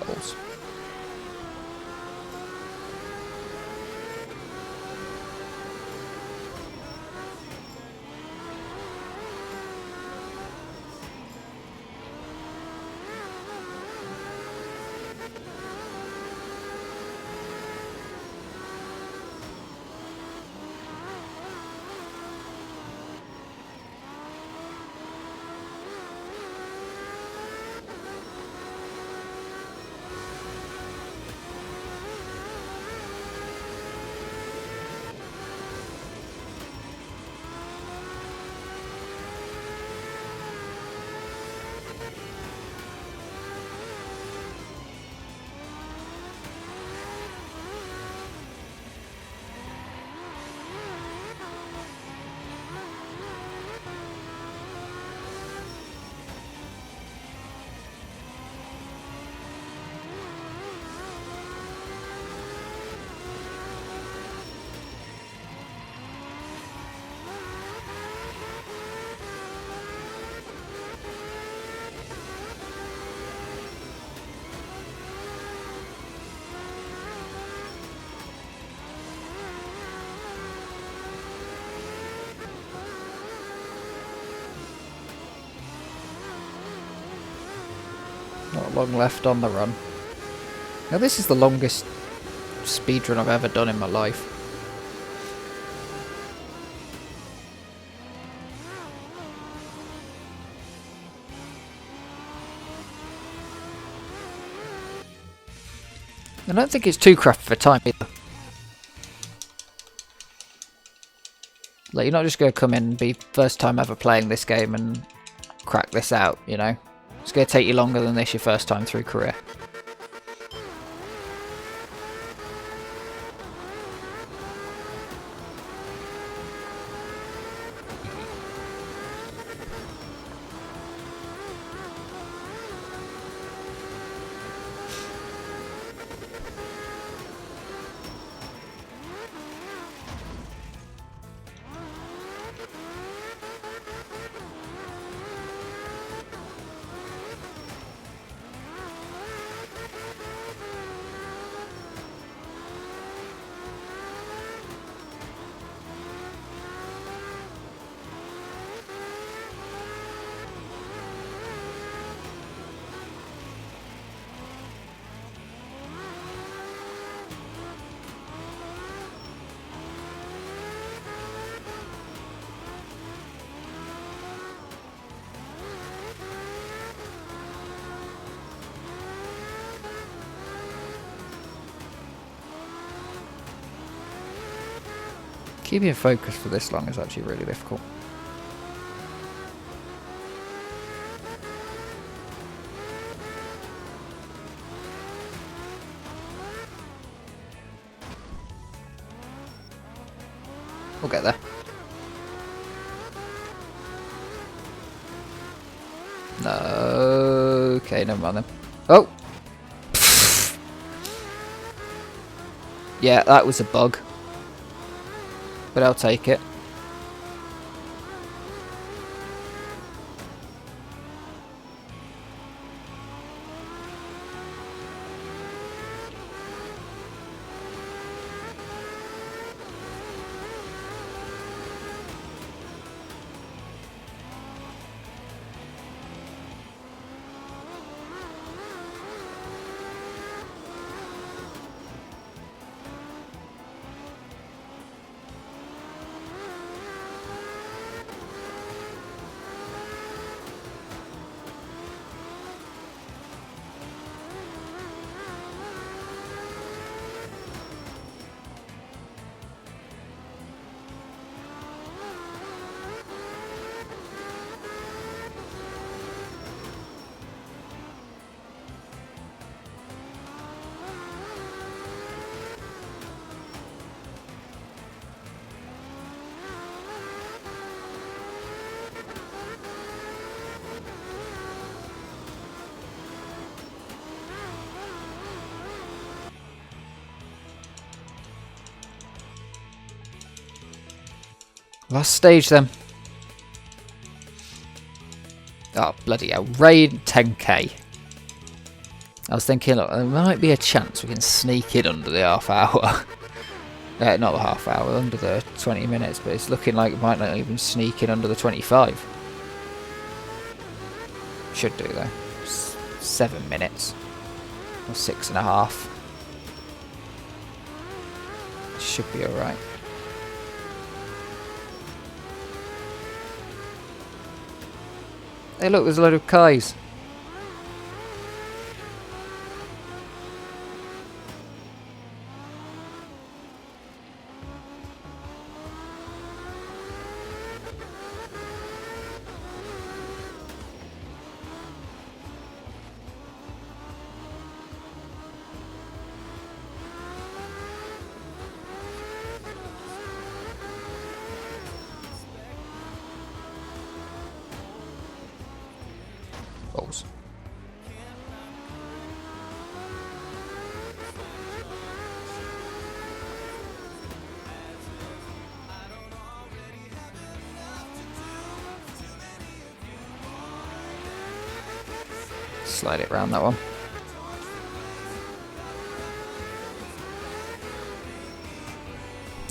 Balls. Not long left on the run. Now this is the longest speedrun I've ever done in my life. I don't think it's too crappy for time either. Like, you're not just going to come in and be first time ever playing this game and crack this out, you know? It's going to take you longer than this your first time through career. Keeping focus for this long is actually really difficult. We'll get there. No. Okay, never mind then. Oh! Yeah, that was a bug. But I'll take it. Last stage then. Oh, bloody hell. Raid 10k. I was thinking, look, there might be a chance we can sneak in under the half hour. Not the half hour, under the 20 minutes, but it's looking like it might not even sneak in under the 25. Should do though. 7 minutes. Or 6.5. Should be alright. Hey look, there's a load of Kais. Balls. Slide it round that one.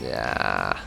Yeah.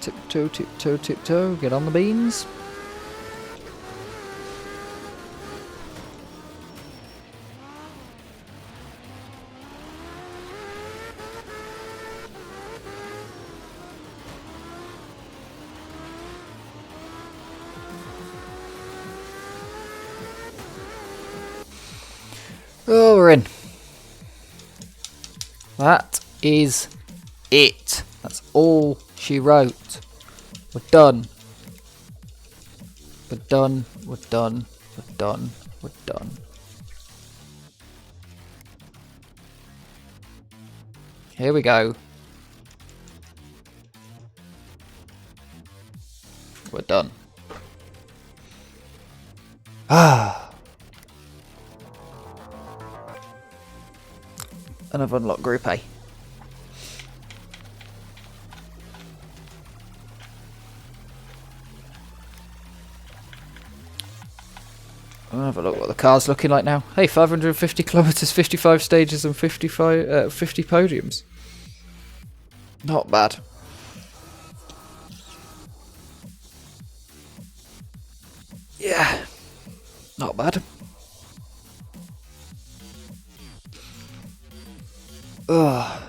Tiptoe, tiptoe, tiptoe. Get on the beans. Oh, we're in. That is it. That's all she wrote. We're done. We're done. We're done. We're done. We're done. Here we go. We're done. Ah. And I've unlocked Group A. I'll have a look what the car's looking like now. Hey, 550 kilometers, 55 stages, and 50 podiums. Not bad. Yeah, not bad. Ugh.